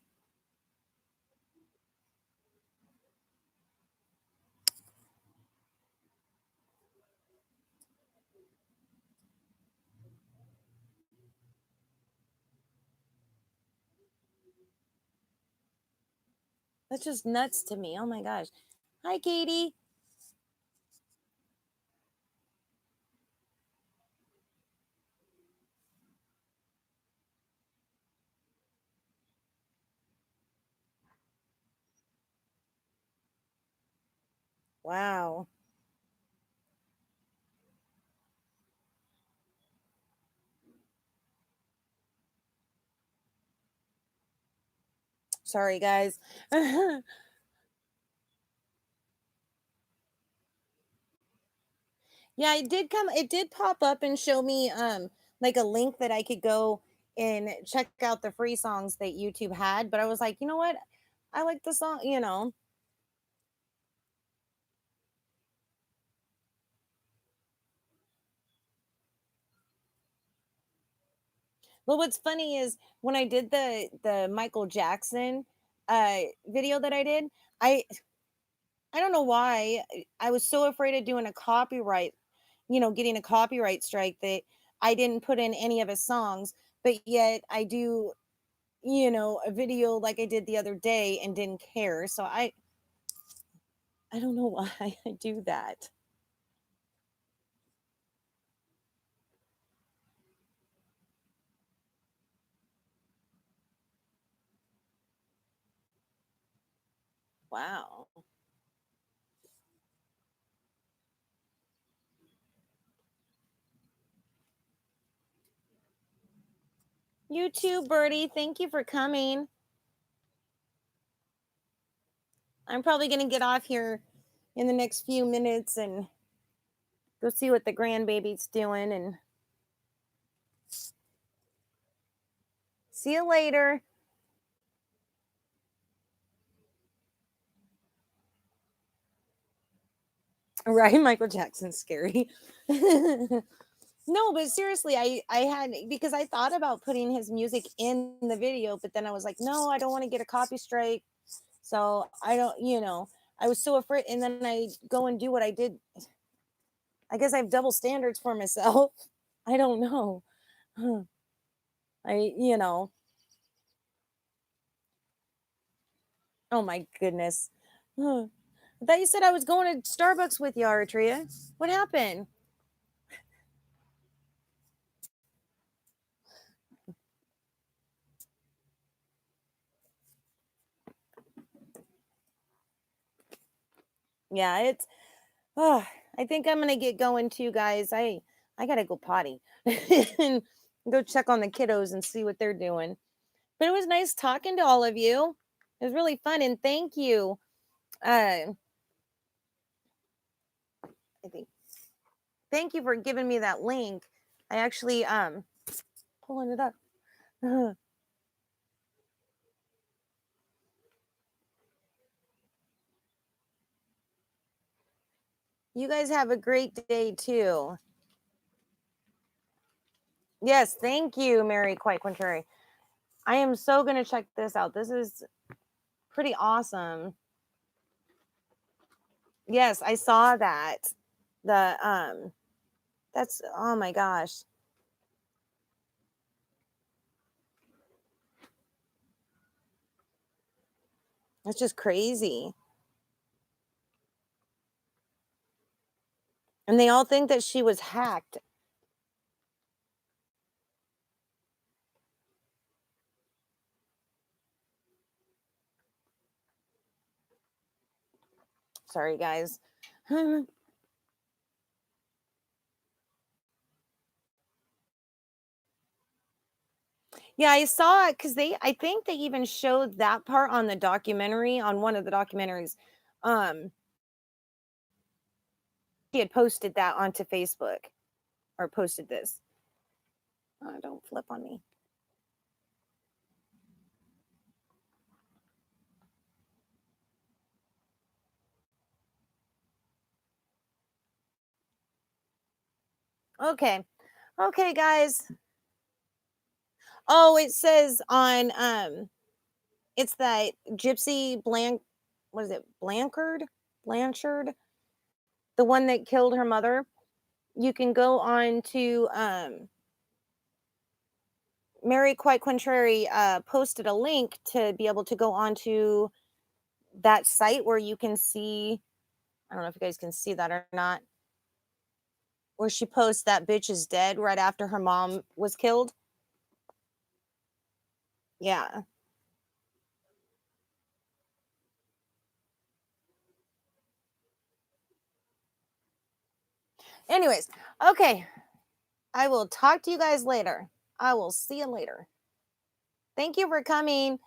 That's just nuts to me. Oh my gosh. Hi, Katie. Wow. Sorry, guys. Yeah, it did pop up and show me like a link that I could go and check out the free songs that YouTube had, but I was like, you know what? I like the song, you know. Well, what's funny is when I did the Michael Jackson video that I did, I I don't know why I was so afraid of doing a copyright, getting a copyright strike that I didn't put in any of his songs, but yet I do, a video like I did the other day and didn't care. So I don't know why I do that. Wow. You too, Birdie. Thank you for coming. I'm probably going to get off here in the next few minutes and go see what the grandbaby's doing and see you later. Right, Michael Jackson's scary. No, but seriously, I had because I thought about putting his music in the video, but then I was like, no, I don't want to get a copy strike. So I don't, I was so afraid. And then I go and do what I did. I guess I have double standards for myself. I don't know. I, oh my goodness. I thought you said I was going to Starbucks with you, Aritria. What happened? Yeah, it's oh, I think I'm gonna get going too, guys. I gotta go potty and go check on the kiddos and see what they're doing. But it was nice talking to all of you. It was really fun, and thank you. I think thank you for giving me that link. I actually pulling it up. You guys have a great day too. Yes, thank you, Mary Quite Contrary. I am so gonna check this out. This is pretty awesome. Yes, I saw that. The that's oh my gosh. That's just crazy. And they all think that she was hacked. Sorry, guys. Yeah, I saw it because I think they even showed that part on the documentary, on one of the documentaries. Um, he had posted that onto Facebook or posted this. Oh, don't flip on me. Okay. Okay, guys. Oh, it says on it's that Gypsy Blank, what is it? Blanchard, the one that killed her mother. You can go on to Mary Quite Contrary posted a link to be able to go onto that site where you can see, I don't know if you guys can see that or not, where she posts that bitch is dead right after her mom was killed. Yeah. Anyways, okay. I will talk to you guys later. I will see you later. Thank you for coming.